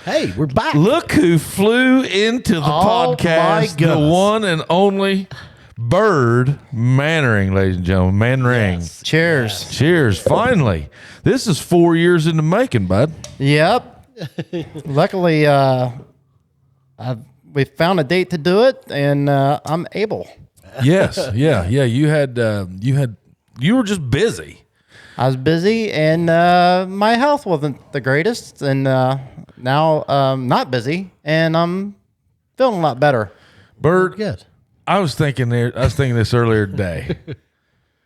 Hey, we're back. Look who flew into the podcast. The one and only Byrd Manring, ladies and gentlemen. Manring. Yes. Cheers. Cheers. Finally. This is 4 years in the making, bud. Yep. Luckily, we found a date to do it, and I'm able. Yes. Yeah. You were just busy. I was busy, and my health wasn't the greatest, and now not busy, and I'm feeling a lot better. Byrd, Good. I was thinking this earlier today.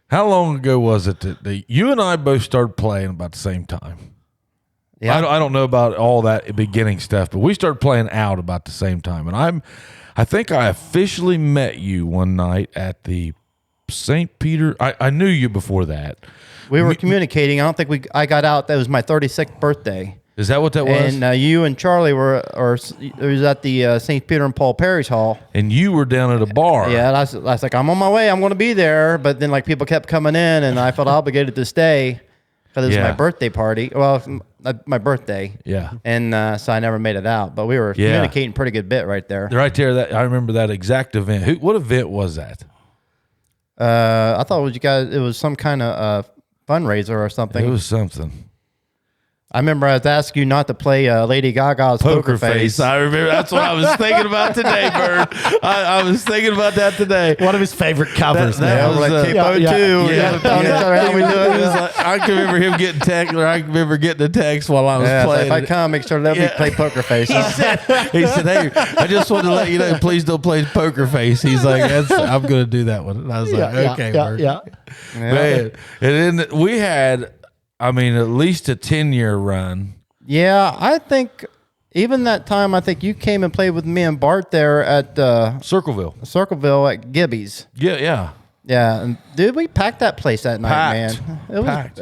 How long ago was it that you and I both started playing about the same time? Yeah. I don't know about all that beginning stuff, but we started playing out about the same time. And I think I officially met you one night at the St. Peter. I knew you before that. We were communicating. I don't think I got out. That was my 36th birthday. Is that what that was? And you and Charlie it was at the St. Peter and Paul Parish Hall. And you were down at a bar. Yeah, and I was like, I'm on my way. I'm going to be there. But then, like, people kept coming in, and I felt obligated to stay because it was my birthday party. Well, my birthday. Yeah. And so I never made it out. But we were communicating pretty good bit right there. Right there. I remember that exact event. What event was that? I thought it was some kind of fundraiser or something. It was something. I remember I was asking you not to play Lady Gaga's Poker Face. I remember. That's what I was thinking about today, Byrd. I was thinking about that today. One of his favorite covers. That was like Capo too. I can remember him getting text, or I remember getting a text while I was playing. If I come, make sure let me play Poker Face. He said, "Hey, I just wanted to let you know, please don't play Poker Face." He's like, I'm going to do that one. And I was like, okay, Byrd. Man. And then we had, at least a 10-year run. Yeah, I think even that time, I think you came and played with me and Bart there at Circleville at Gibby's. Yeah. Yeah, and dude, we packed that place that night, man. It was Packed.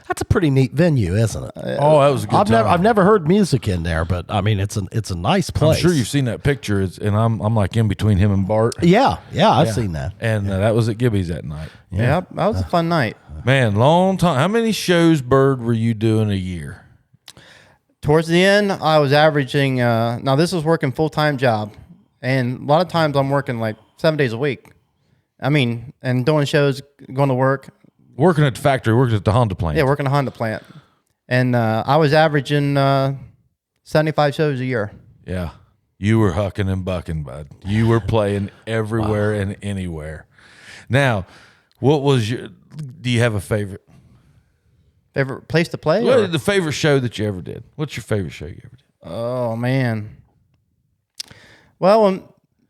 That's a pretty neat venue, isn't it? Oh, that was a good time. I've never heard music in there, but it's a nice place. I'm sure you've seen that picture, and I'm like in between him and Bart. Yeah, I've seen that. And that was at Gibby's that night. Yeah, that was a fun night. Man, long time. How many shows, Byrd, were you doing a year? Towards the end, I was averaging. Now this was working full-time job, and a lot of times I'm working like 7 days a week. And doing shows, going to work. Working at the factory, working at the Honda plant. Yeah, working at the Honda plant. And I was averaging 75 shows a year. Yeah. You were hucking and bucking, bud. You were playing everywhere and anywhere. Now, do you have a favorite? Favorite place to play? What is the favorite show that you ever did? What's your favorite show you ever did? Oh, man. Well, when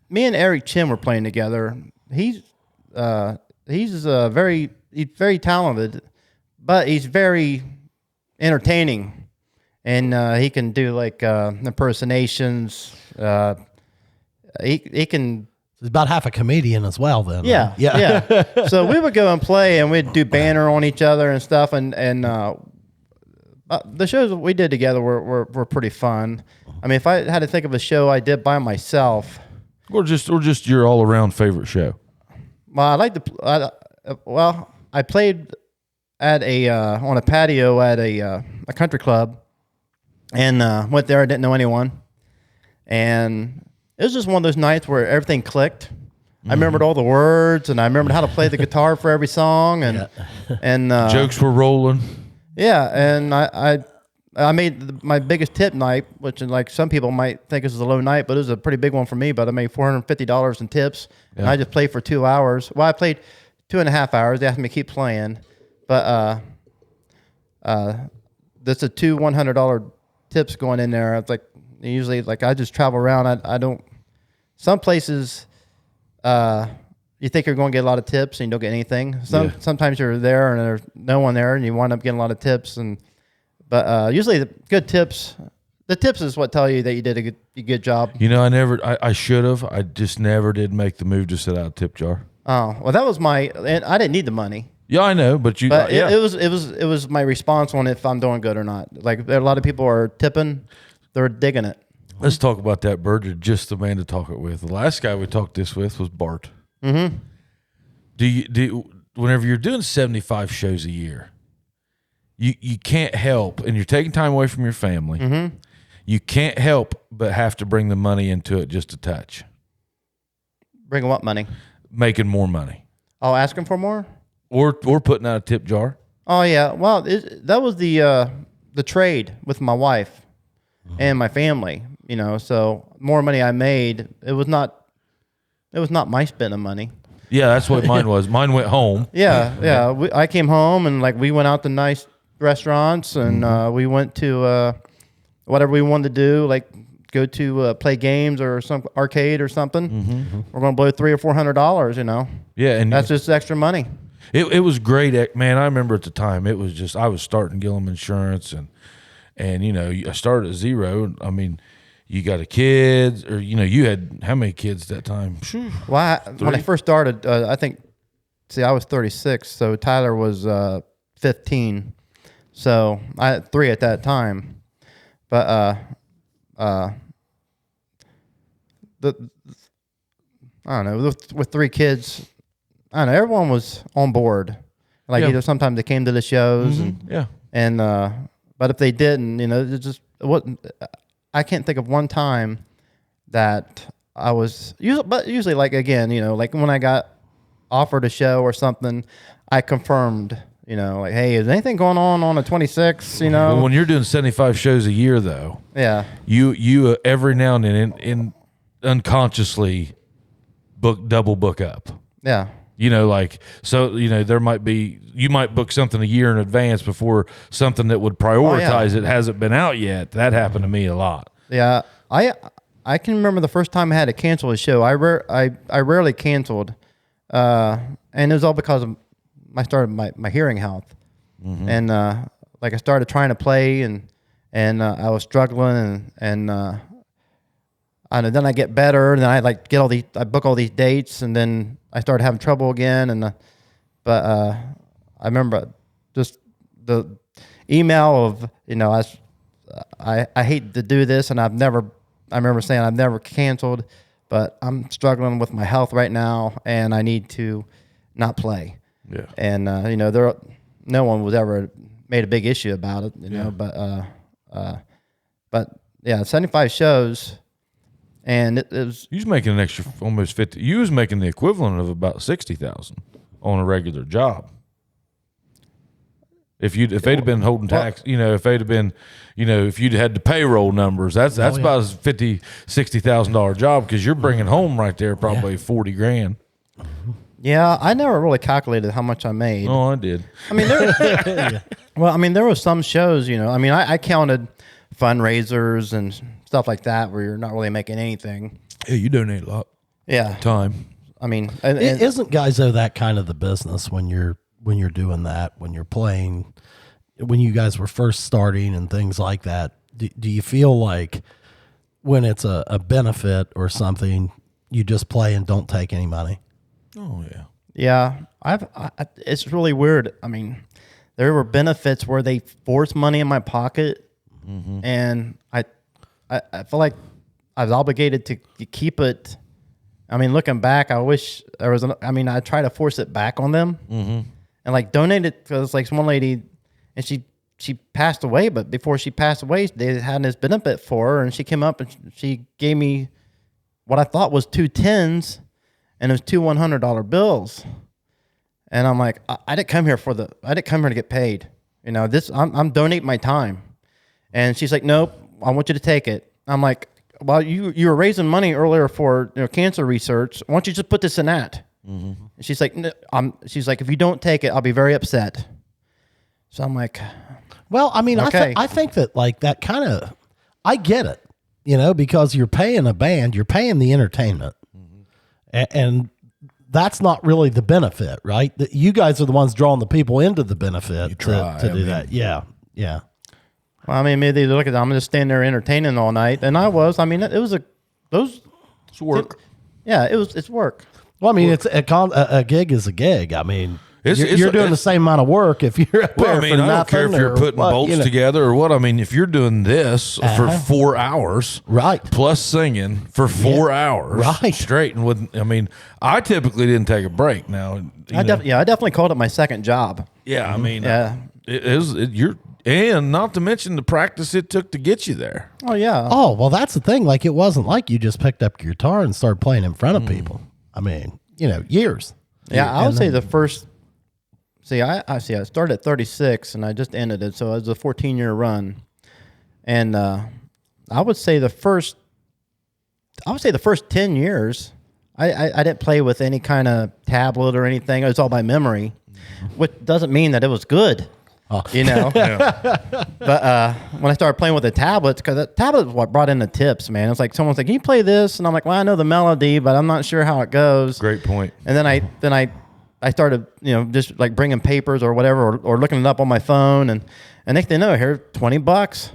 me and Eric Chin were playing together, he's very talented, but he's very entertaining, and he can do like impersonations. He can. He's about half a comedian as well, then. Yeah. So we would go and play, and we'd do banner on each other and stuff, and the shows we did together were pretty fun. If I had to think of a show I did by myself, or just your all around favorite show. Well, I played at on a patio at a country club, and went there. I didn't know anyone, and it was just one of those nights where everything clicked. I remembered all the words, and I remembered how to play the guitar for every song, and jokes were rolling. Yeah, and I made my biggest tip night, which like some people might think this is a low night, but it was a pretty big one for me. But I made $450 in tips, and I just played for 2 hours. Well, I played 2.5 hours. They asked me to keep playing, but that's a two $100 tips going in there. It's like usually like I just travel around. I don't. Some places you think you're going to get a lot of tips and you don't get anything. Sometimes you're there and there's no one there, and you wind up getting a lot of tips. But usually the good tips. The tips is what tell you that you did a good job. I should have. I just never did make the move to set out a tip jar. Oh, well, that was and I didn't need the money. Yeah, I know, but it was my response on if I'm doing good or not. Like a lot of people are tipping, they're digging it. Let's talk about that, Byrd. You're just the man to talk it with. The last guy we talked this with was Bart. Mm-hmm. Do you whenever you're doing 75 shows a year, you can't help, and you're taking time away from your family. Mm-hmm. you can't help but have to bring the money into it just a touch. Bring what money? Making more money. Oh, asking for more? Or putting out a tip jar. Oh yeah. Well, that was the trade with my wife and my family. You know, so more money I made. It was not my spending money. Yeah, that's what mine was. Mine went home. Yeah. I came home and like we went out to nice restaurants and we went to whatever we wanted to do, like go to play games or some arcade or something. We're going to blow $300 or $400. You know. Yeah, and that's just extra money. It was great, man. I remember at the time it was just I was starting Gillum Insurance and you know I started at zero. I mean, you got a kid, or you know you had how many kids that time? Well, when I first started, I was 36, so Tyler was 15, so I had 3 at that time. But I don't know, with 3 kids. I don't know. Everyone was on board. Like either sometimes they came to the shows, and but if they didn't, you know, it just I can't think of one time that I was usually like again, you know, like when I got offered a show or something, I confirmed, you know, like, hey, is anything going on a 26? You know, well, when you're doing 75 shows a year, though, you every now and then in unconsciously double book up. Yeah. You know, like, so, you know, you might book something a year in advance before something that would prioritize it hasn't been out yet. That happened to me a lot. Yeah. I can remember the first time I had to cancel a show. I rarely canceled. And it was all because of I started my hearing health. And, like I started trying to play and I was struggling and I know, then I get better, and then I like I book all these dates, and then I started having trouble again. But I remember just the email of, you know, I hate to do this, and I remember saying I've never canceled, but I'm struggling with my health right now, and I need to not play. Yeah. And you know, no one was ever made a big issue about it, you know, but yeah, 75 shows. And it was. You was making an extra almost 50. You was making the equivalent of about 60,000 on a regular job. If they'd have been holding tax, you know, if they'd have been, you know, if you'd had the payroll numbers, that's about a $50,000-$60,000 job because you're bringing home right there probably $40,000. Yeah, I never really calculated how much I made. Oh, I did. I mean, there were some shows, you know. I mean, I counted fundraisers and stuff like that where you're not really making anything. Yeah, you donate a lot. Yeah, time. I mean, isn't, guys, though, that kind of the business when you're doing that, when you're playing, when you guys were first starting and things like that? Do you feel like when it's a benefit or something, you just play and don't take any money? Oh yeah, yeah. It's really weird. I mean, there were benefits where they forced money in my pocket. And I feel like I was obligated to keep it. I mean, looking back, I wish there was. I try to force it back on them, and like donate it because like one lady, and she passed away. But before she passed away, they had this benefit for her, and she came up and she gave me what I thought was 2 10s, and it was 2 $100 bills. And I'm like, I didn't come here to get paid. You know, I'm donating my time. And she's like, nope, I want you to take it. I'm like, well, you were raising money earlier for, you know, cancer research. Why don't you just put this in that? And she's like, no, she's like, if you don't take it, I'll be very upset. So I'm like, well, I mean, okay. I think that like that kind of, I get it, you know, because you're paying a band, you're paying the entertainment, and that's not really the benefit, right? You guys are the ones drawing the people into the benefit to do that. Yeah, yeah. Well, I mean, maybe they look at, I'm going to stand there entertaining all night, and I was. I mean, it's work. It's work. Well, I mean, it's a gig is a gig. I mean, you're doing the same amount of work if you're up there. I mean, I don't care if you're putting bolts together or what. I mean, if you're doing this for 4 hours, right, plus singing for 4 hours, right, straight, and I typically didn't take a break. Now, I definitely called it my second job. Yeah, I mean, yeah, you're And not to mention the practice it took to get you there. Oh, yeah. Oh, well, that's the thing. Like, it wasn't like you just picked up your guitar and started playing in front of people. I mean, years. Yeah, I would say the first. See, I started at 36 and I just ended it, so it was a 14-year run, and I would say the first 10 years, I didn't play with any kind of tablet or anything. It was all by memory, which doesn't mean that it was good. Oh. But when I started playing with the tablets, because the tablet is what brought in the tips, man. It's like someone's like, "Can you play this?" And I'm like, "Well, I know the melody, but I'm not sure how it goes." Great point. And then I started, just like bringing papers or whatever, or looking it up on my phone, and next thing you know, here $20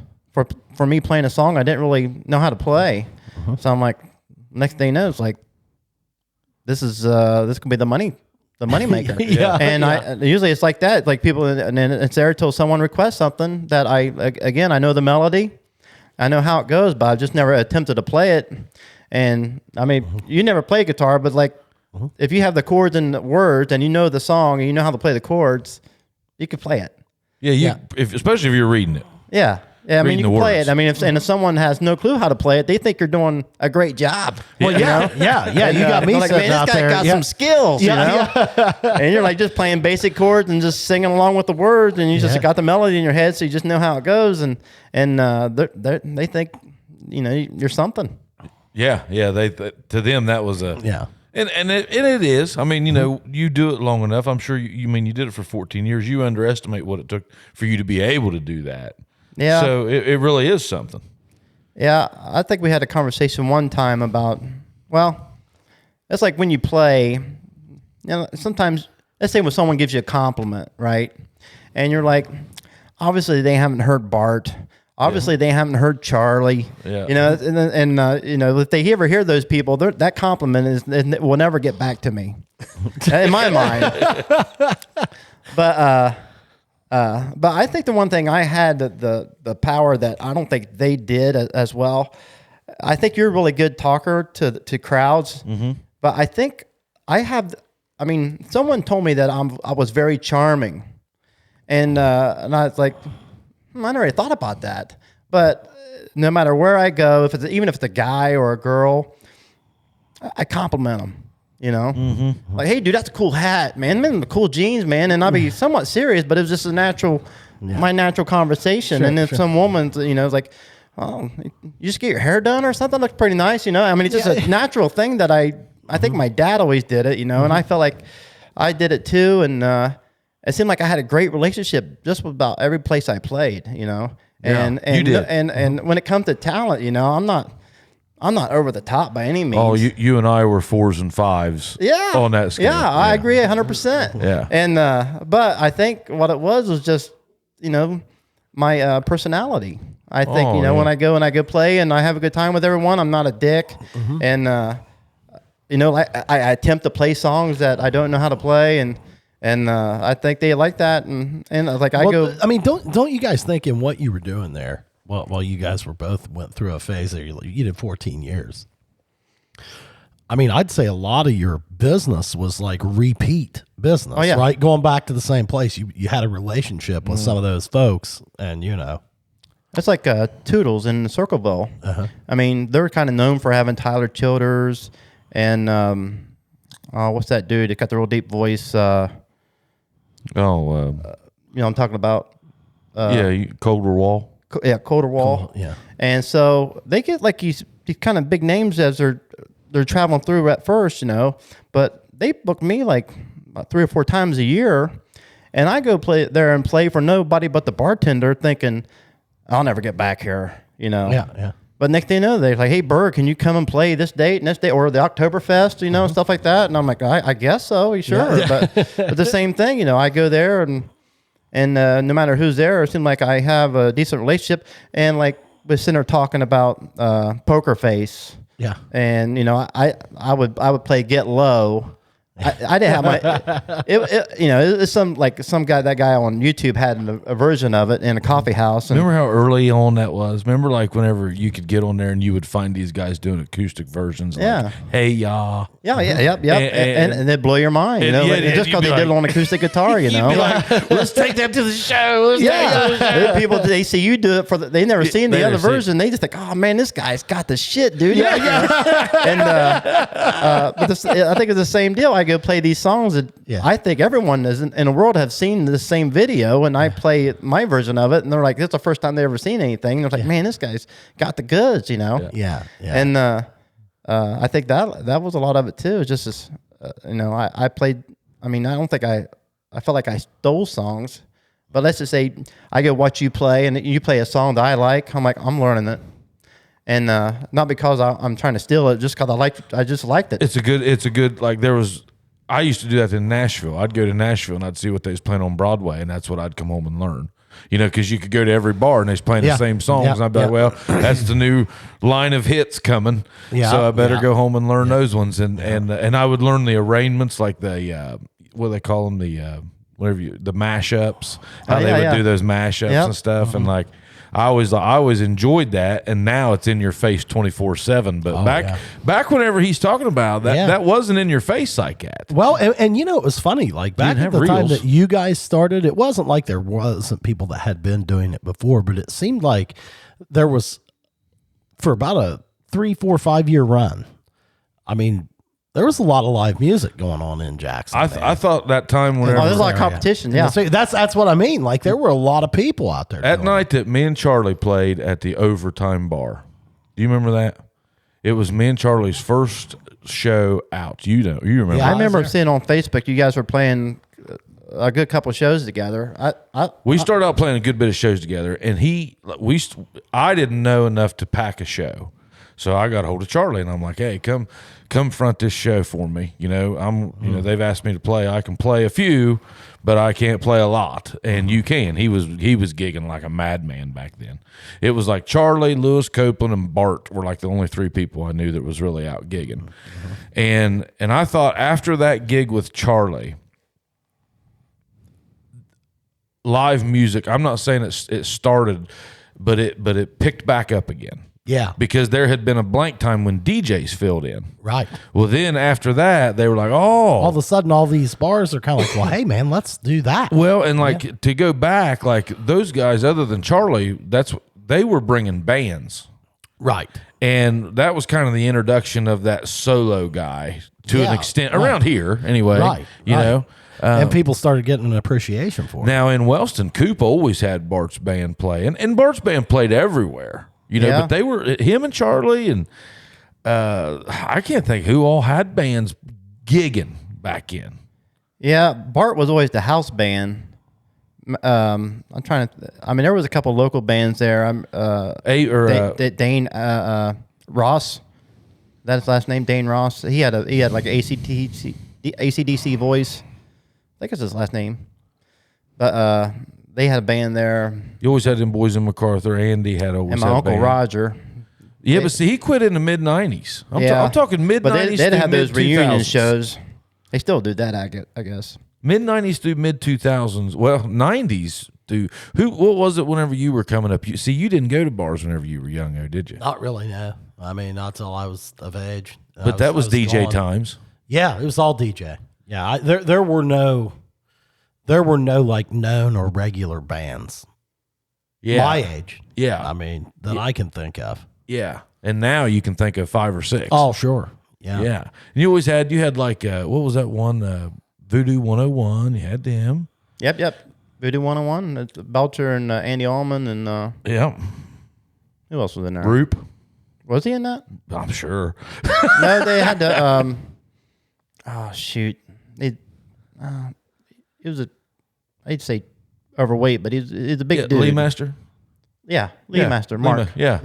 for me playing a song I didn't really know how to play. Uh-huh. So I'm like, next thing you know, it's like, this could be the money maker. Yeah. And I usually it's like that, like people, and then it's there till someone requests something that I know the melody, I know how it goes, but I've just never attempted to play it. And I mean, you never play guitar, but like, if you have the chords and the words and you know the song and you know how to play the chords, you can play it. Yeah, especially if you're reading it. Yeah. I mean, you can play it. I mean, if someone has no clue how to play it, they think you're doing a great job. Well, yeah. You got me like, sitting man, out this guy there. got some skills, and you're like just playing basic chords and just singing along with the words, and you just got the melody in your head, so you just know how it goes, and they think, you're something. Yeah. To them, that was a And it is. I mean, you do it long enough. I'm sure you did it for 14 years. You underestimate what it took for you to be able to do that. Yeah. So it really is something. Yeah. I think we had a conversation one time about, it's like when you play, sometimes, let's say when someone gives you a compliment, right? And you're like, obviously they haven't heard Bart. Obviously, they haven't heard Charlie. Yeah. If they ever hear those people, that compliment will never get back to me, in my mind. But I think the one thing I had the power that I don't think they did as well. I think you're a really good talker to crowds, but I think I have. I mean, someone told me that I was very charming, and I was like, I never really thought about that. But no matter where I go, even if it's a guy or a girl, I compliment them. Like, hey, dude, that's a cool hat, man. The cool jeans, man. And I'll be somewhat serious, but it was just my natural conversation. Sure, and then some woman's, is like, oh, you just get your hair done or something? Looks pretty nice, I mean, it's just a natural thing that I think my dad always did it, and I felt like I did it too. And it seemed like I had a great relationship just with about every place I played, And you did. And when it comes to talent, I'm not over the top by any means. Oh, you and I were 4s and 5s. Yeah. On that scale. Yeah, I agree 100%. Yeah. And but I think what it was just, my personality. I think when I go play and I have a good time with everyone, I'm not a dick, and I attempt to play songs that I don't know how to play, and I think they like that, and like I go. I mean, don't you guys think in what you were doing there? Well, while you guys went through a phase there, you did 14 years. I mean, I'd say a lot of your business was like repeat business, right? Going back to the same place. You had a relationship with some of those folks, and It's like Toodles in Circleville. I mean, they're kind of known for having Tyler Childers and what's that dude that got the real deep voice? I'm talking about. Colder Wall. Colder Wall. Yeah. And so they get like these kind of big names as they're traveling through at first, but they book me like about 3 or 4 times a year, and I go play there and play for nobody but the bartender, thinking I'll never get back here, Yeah. But next thing you know, they're like, "Hey, Byrd, can you come and play this date and this day, or the Oktoberfest, stuff like that?" And I'm like, "I guess so, sure." Yeah. But the same thing, I go there and no matter who's there, it seems like I have a decent relationship. And like we're sitting there talking about Poker Face, yeah, and I would play Get Low I didn't have my, it's some guy, that guy on YouTube had a version of it in a coffee house. And remember how early on that was? Remember like whenever you could get on there and you would find these guys doing acoustic versions like, hey, y'all. Yeah, yep. And it'd blow your mind, just because they did it on acoustic guitar, Let's take that to the show. People, they see you do it they never seen the other version. They just think, oh man, this guy's got the shit, dude. And but I think it's the same deal. I go play these songs that I think everyone in the world have seen the same video, and I play my version of it, and they're like, "This is the first time they ever seen anything." And they're like, "Man, this guy's got the goods," Yeah. And I think that was a lot of it too. It's just this, I played. I mean, I don't think I felt like I stole songs, but let's just say I go watch you play, and you play a song that I like. I'm like, I'm learning it. And not because I'm trying to steal it, just because I just liked it. It's a good like I used to do that in Nashville. I'd go to Nashville and I'd see what they was playing on Broadway, and that's what I'd come home and learn. Because you could go to every bar and they's playing the same songs, and I'd be like, well, that's the new line of hits coming, so I better go home and learn those ones. And I would learn the arrangements, like the what do they call them, the the mashups, how they would do those mashups and stuff, and like. I always enjoyed that, and now it's in your face 24/7. But back whenever he's talking about that, that wasn't in your face like that. Well, and it was funny. Like back at the time that you guys started, it wasn't like there wasn't people that had been doing it before, but it seemed like there was, for about a 3, 4, 5 year run. I mean, there was a lot of live music going on in Jackson. I thought that time whenever there's a lot of competition. Yeah, so that's what I mean. Like there were a lot of people out there at night that me and Charlie played at the Overtime Bar. Do you remember that? It was me and Charlie's first show out. You remember? Yeah, I remember seeing on Facebook you guys were playing a good couple of shows together. We started out playing a good bit of shows together, and I didn't know enough to pack a show. So I got a hold of Charlie, and I'm like, "Hey, come front this show for me." They've asked me to play. I can play a few, but I can't play a lot. And you can. He was gigging like a madman back then. It was like Charlie, Lewis Copeland, and Bart were like the only 3 people I knew that was really out gigging. And I thought after that gig with Charlie, live music. I'm not saying it started, but it picked back up again. Yeah. Because there had been a blank time when DJs filled in. Right. Well, then after that, they were like, all of a sudden, all these bars are kind of like, well, hey, man, let's do that. Well, and to go back, like those guys, other than Charlie, they were bringing bands. Right. And that was kind of the introduction of that solo guy to an extent, around here anyway. Right. You know? And people started getting an appreciation for it. Now, in Wellston, Coop always had Bart's band playing, and Bart's band played everywhere. But they were him and Charlie, and I can't think who all had bands gigging back in. Yeah, Bart was always the house band. I'm trying to. I mean, there was a couple local bands there. Dane Ross. That's his last name, Dane Ross. He had like an AC/DC voice. I think it's his last name. But they had a band there. You always had them boys in MacArthur. Andy had always and my uncle band. Roger. Yeah, but see, he quit in the mid-90s. I'm talking mid-90s. But they'd have those reunion shows. They still do that, I guess. Mid-90s through mid-2000s. Well, 90s through. What was it whenever you were coming up? You didn't go to bars whenever you were young, did you? Not really, no. I mean, not till I was of age. But that was DJ gone. times. Yeah, it was all DJ. Yeah, there were no like known or regular bands. Yeah. My age. Yeah. I mean, that I can think of. Yeah. And now you can think of 5 or 6. Oh, sure. Yeah. Yeah. And you had like, what was that one? Voodoo 101. You had them. Yep. Voodoo 101. Belcher and Andy Allman and yep. Who else was in there? Roop. Was he in that? I'm sure. No, they had to oh shoot. It was I'd say overweight, but he's a big dude. Lee Master. Yeah, Lee Master, Mark. Yeah.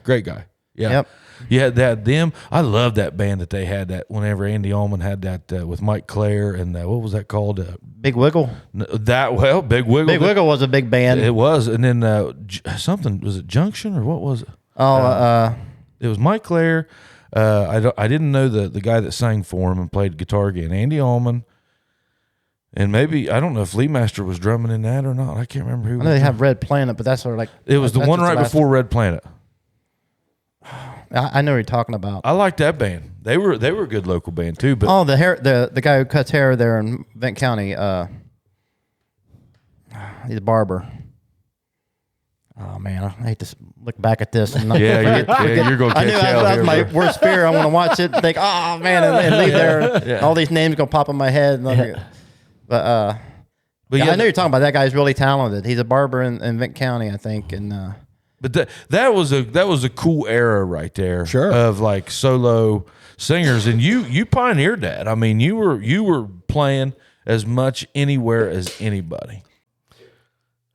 Great guy. Yeah. Yep. Yeah, they had them. I love that band that they had that whenever Andy Allman had that with Mike Clare and what was that called? Big Wiggle. Big Wiggle. Big Wiggle was a big band. It was, and then something was it Junction or what was it? Oh, it was Mike Clare. I didn't know the guy that sang for him and played guitar again, Andy Allman. And maybe, I don't know if Lee Master was drumming in that or not. I can't remember who. I know they have Red Planet, but that's sort of like... It was the one right before Red Planet. I know what you're talking about. I like that band. They were a good local band too. But the guy who cuts hair there in Vent County, he's a barber. Oh man, I hate to look back at this. And not you're going to catch I knew that's my worst fear. I want to watch it and think, oh man, and leave there. Yeah. All these names going to pop in my head. But I know you're talking about that guy's really talented. He's a barber in Vent County, I think, and. But that was a cool era right there, sure, of like solo singers, and you pioneered that. I mean, you were playing as much anywhere as anybody.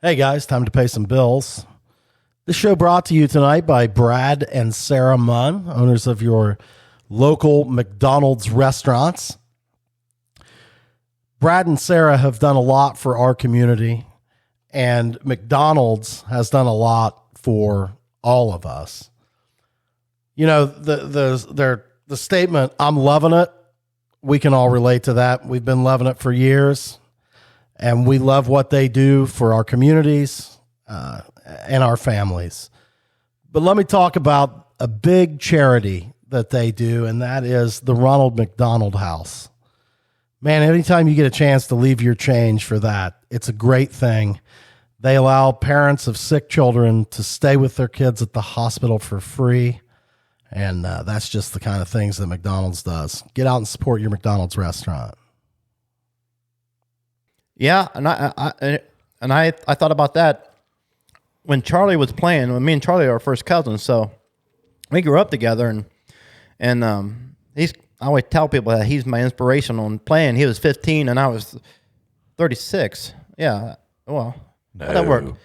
Hey guys, time to pay some bills. This show brought to you tonight by Brad and Sarah Munn, owners of your local McDonald's restaurants. Brad and Sarah have done a lot for our community, and McDonald's has done a lot for all of us. You know, the statement, I'm loving it, we can all relate to that. We've been loving it for years, and we love what they do for our communities and our families. But let me talk about a big charity that they do, and that is the Ronald McDonald House. Man, anytime you get a chance to leave your change for that, it's a great thing. They allow parents of sick children to stay with their kids at the hospital for free. And that's just the kind of things that McDonald's does. Get out and support your McDonald's restaurant. Yeah, and I thought about that when Charlie was playing. When me and Charlie are our first cousins, so we grew up together, and I always tell people that he's my inspiration on playing. He was 15 and I was 36. Yeah, well. No. How'd that work?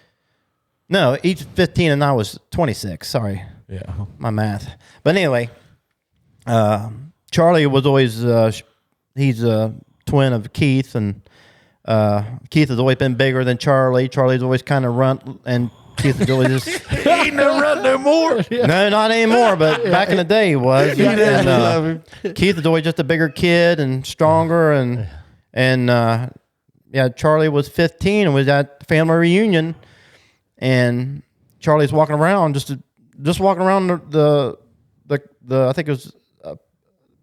No, each 15 and I was 26. Sorry. Yeah. My math. But anyway, Charlie was always, he's a twin of Keith, and Keith has always been bigger than Charlie. Charlie's always kind of runt, and Keith is always just... He ain't no runt no more. Yeah. No, not anymore, but back in the day he was. Keith is always just a bigger kid and stronger, and yeah, Charlie was 15 and was at the family reunion, and Charlie's walking around, just walking around the I think it was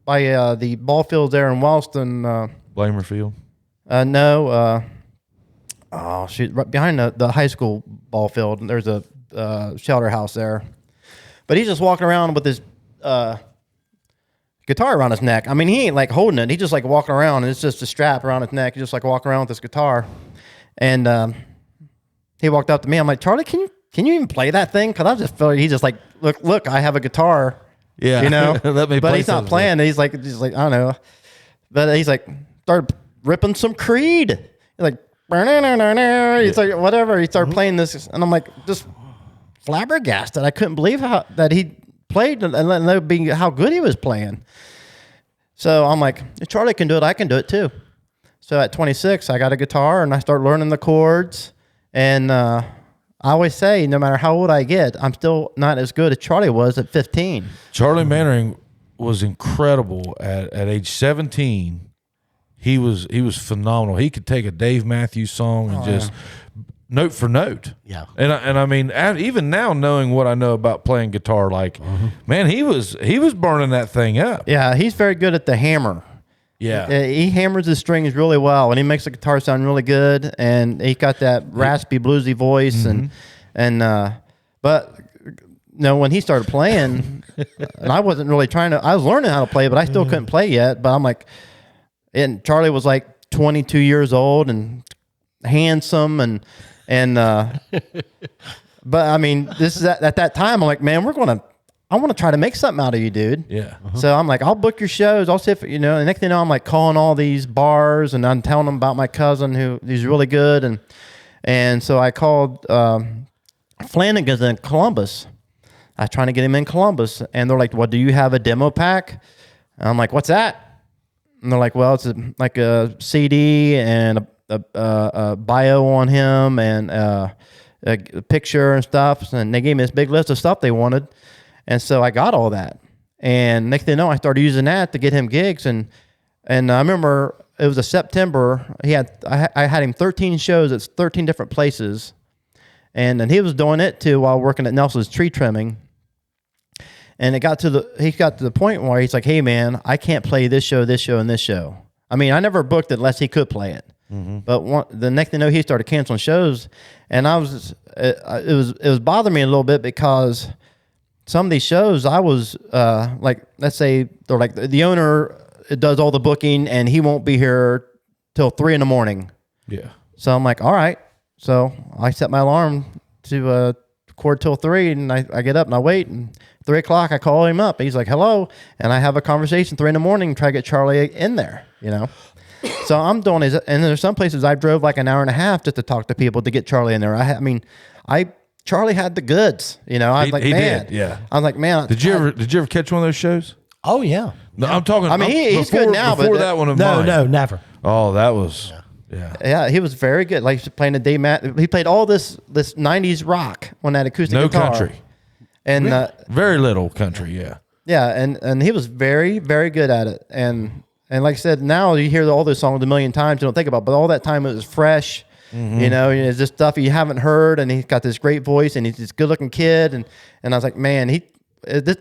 by the ball field there in Walston. Blamer Field? No. Oh shoot! Right behind the high school ball field, there's a shelter house there. But he's just walking around with his guitar around his neck. I mean, he ain't like holding it. He's just like walking around, and it's just a strap around his neck. He's just like walking around with his guitar. And he walked up to me. I'm like, Charlie, can you even play that thing? Because I just feel like he's just like, look, I have a guitar. Yeah, you know. Let me. But he's not playing. He's like, I don't know. But he's like, started ripping some Creed. He's like, he's like, whatever. He started playing this, and I'm like, just flabbergasted. I couldn't believe that he played and how good he was playing. So I'm like, if Charlie can do it, I can do it too. So at 26, I got a guitar and I start learning the chords. And I always say, no matter how old I get, I'm still not as good as Charlie was at 15. Charlie Manring was incredible at age 17. He was phenomenal. He could take a Dave Matthews song and just note for note. Yeah. And I mean, even now knowing what I know about playing guitar, like, man, he was burning that thing up. Yeah, he's very good at the hammer. Yeah. He hammers his strings really well, and he makes the guitar sound really good, and he got that raspy, bluesy voice, but you know, when he started playing, and I wasn't really I was learning how to play, but I still couldn't play yet, but I'm like, and Charlie was like 22 years old and handsome, and but I mean, this is at that time, I'm like, man, I want to try to make something out of you, dude. Yeah. So I'm like, I'll book your shows. I'll see if, you know, the next thing you know, I'm like calling all these bars and I'm telling them about my cousin who's really good. And so I called Flanagan's in Columbus. I was trying to get him in Columbus, and they're like, well, do you have a demo pack? And I'm like, what's that? And they're like, well, it's like a CD and a bio on him and a picture and stuff. And they gave me this big list of stuff they wanted. And so I got all that. And next thing you know, I started using that to get him gigs. And I remember it was a September. I had him 13 shows at 13 different places. And he was doing it too while working at Nelson's tree trimming. And he got to the point where he's like, hey man, I can't play this show, and this show. I mean, I never booked it unless he could play it. Mm-hmm. But the next thing you know, he started canceling shows. And it was bothering me a little bit because some of these shows I was like, let's say they're like the owner does all the booking and he won't be here till 3 a.m. Yeah. So I'm like, all right. So I set my alarm to record till 3, and I get up and I wait, and 3 o'clock I call him up. He's like, hello. And I have a conversation 3 a.m. and try to get Charlie in there, you know? So I'm doing this, and there's some places I drove like an hour and a half just to talk to people to get Charlie in there. Charlie had the goods, you know. I was like, man, did, yeah. I was like, man. Did you ever catch one of those shows? Oh yeah. No, I'm talking. I mean, he's good now, before but that one of mine. No, never. Oh, that was yeah. He was very good. Like playing the day mat. He played all this 90s rock on that acoustic guitar. No country, and very little country. Yeah. Yeah, and he was very, very good at it. And like I said, now you hear all those songs a million times, you don't think about it, but all that time it was fresh. Mm-hmm. You know, it's just stuff you haven't heard, and he's got this great voice, and he's this good-looking kid, and I was like, man,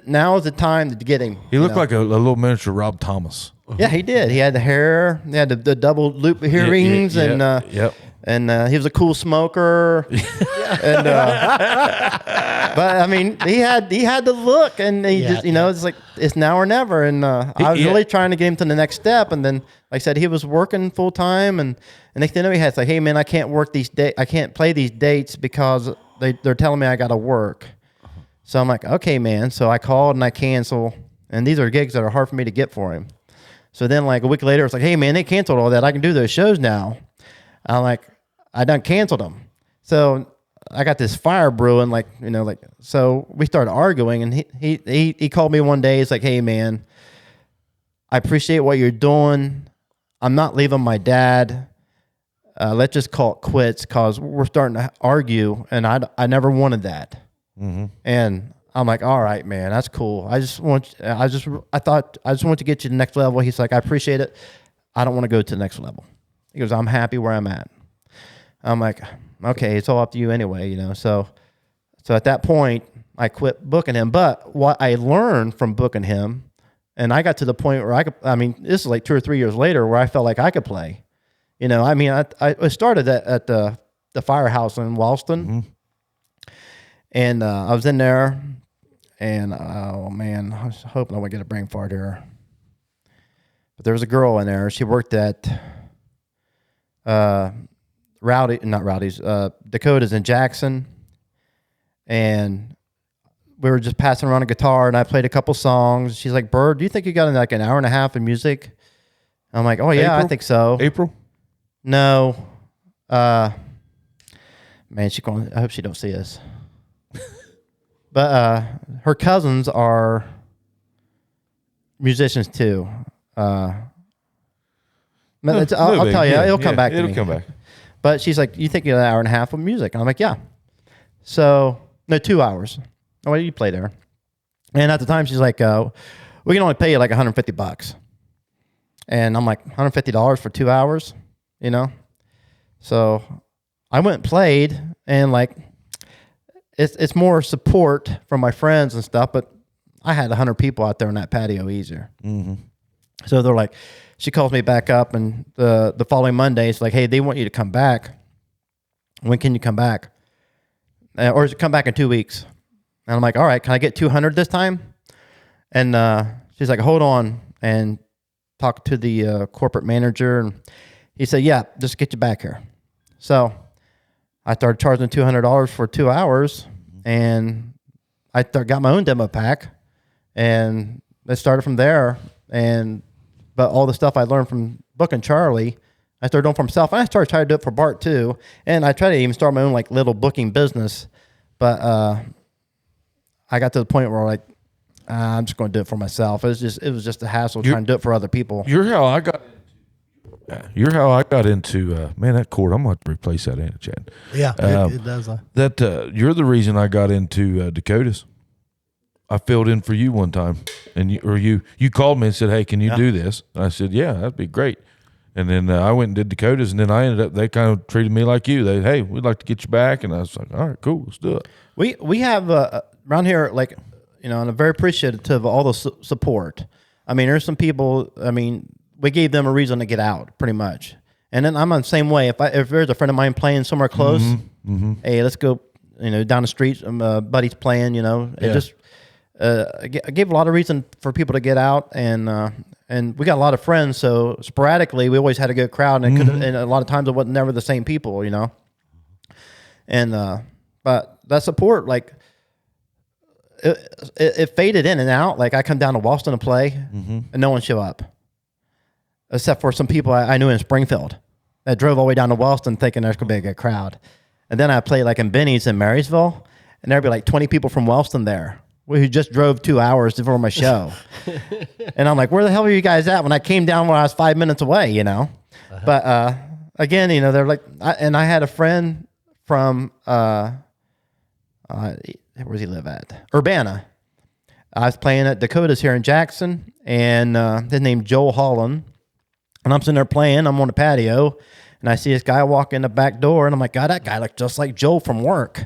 now is the time to get him. He looked like a little miniature Rob Thomas. Yeah, he did. He had the hair, he had the double loop earrings, and he was a cool smoker. And but I mean, he had the look, and he just, you know, it's like it's now or never. And I was really trying to get him to the next step. And then, like I said, he was working full time, and next thing you know, he had like, hey man, I can't work these I can't play these dates because they're telling me I got to work. So I'm like, okay, man. So I called and I cancel, and these are gigs that are hard for me to get for him. So then, like a week later, it's like, hey man, they canceled all that. I can do those shows now. I'm like, I done canceled them. So I got this fire brewing, like, you know, like, so we started arguing, and he called me one day. He's like, hey man, I appreciate what you're doing. I'm not leaving my dad. Let's just call it quits, because we're starting to argue, and I never wanted that. Mm-hmm. And I'm like, all right, man, that's cool. I just want to get you to the next level. He's like, I appreciate it. I don't want to go to the next level. He goes, I'm happy where I'm at. I'm like, okay, it's all up to you anyway, you know. So at that point, I quit booking him. But what I learned from booking him, and I got to the point where this is like 2 or 3 years later, where I felt like I could play. You know, I mean, I started at the firehouse in Walston. Mm-hmm. And I was in there, and oh man, I was hoping I wouldn't get a brain fart here. But there was a girl in there. She worked at Dakota's in Jackson. And we were just passing around a guitar, and I played a couple songs. She's like, Byrd, do you think you got like an hour and a half of music? I'm like, oh yeah, April? I think so. April? No. Man, I hope she don't see us. But her cousins are musicians too. I'll tell you, it'll come back to me. It'll come back. But she's like, you think you got an hour and a half of music? And I'm like, yeah. So, no, 2 hours. Oh, well, you play there. And at the time, she's like, we can only pay you like $150. And I'm like, $150 for 2 hours, you know? So I went and played, and like, it's more support from my friends and stuff, but I had 100 people out there on that patio easier. Mm-hmm. So they're like, she calls me back up, and the following Monday, it's like, hey, they want you to come back. When can you come back? Or come back in 2 weeks. And I'm like, all right, can I get 200 this time? And she's like, hold on, and talk to the corporate manager. And he said, yeah, just get you back here. So I started charging $200 for 2 hours, and I got my own demo pack, and it started from there. But all the stuff I learned from booking Charlie, I started doing for myself. And I started trying to do it for Bart too, and I tried to even start my own like little booking business. But I got to the point where like I'm just going to do it for myself. It was just a hassle trying to do it for other people. You're how I got into man, that cord. I'm going to replace that, ain't it, Chad? Yeah, it does. You're the reason I got into Dakotas. I filled in for you one time, and you called me and said, hey, can you do this? And I said, yeah, that'd be great. And then I went and did Dakota's, and then I ended up, they kind of treated me like you. Hey, we'd like to get you back. And I was like, all right, cool, let's do it. We have around here, like, and I'm very appreciative of all the support. I mean, there's some people, we gave them a reason to get out, pretty much. And then I'm on the same way. If there's a friend of mine playing somewhere close, hey, let's go, down the street, buddy's playing, and just I gave a lot of reason for people to get out, and we got a lot of friends, so sporadically we always had a good crowd, and and a lot of times it wasn't never the same people, and but that support, like, it faded in and out. Like, I come down to Walston to play, and no one show up, except for some people I knew in Springfield that drove all the way down to Walston thinking there's gonna be a good crowd, and then I played like in Benny's in Marysville, and there'd be like 20 people from Walston there, who just drove 2 hours before my show. And I'm like, where the hell are you guys at? When I came down when I was 5 minutes away, But again, they're like, I had a friend from, where does he live at? Urbana. I was playing at Dakota's here in Jackson, and his name's Joel Holland. And I'm sitting there playing, I'm on the patio, and I see this guy walk in the back door, and I'm like, God, that guy looks just like Joel from work.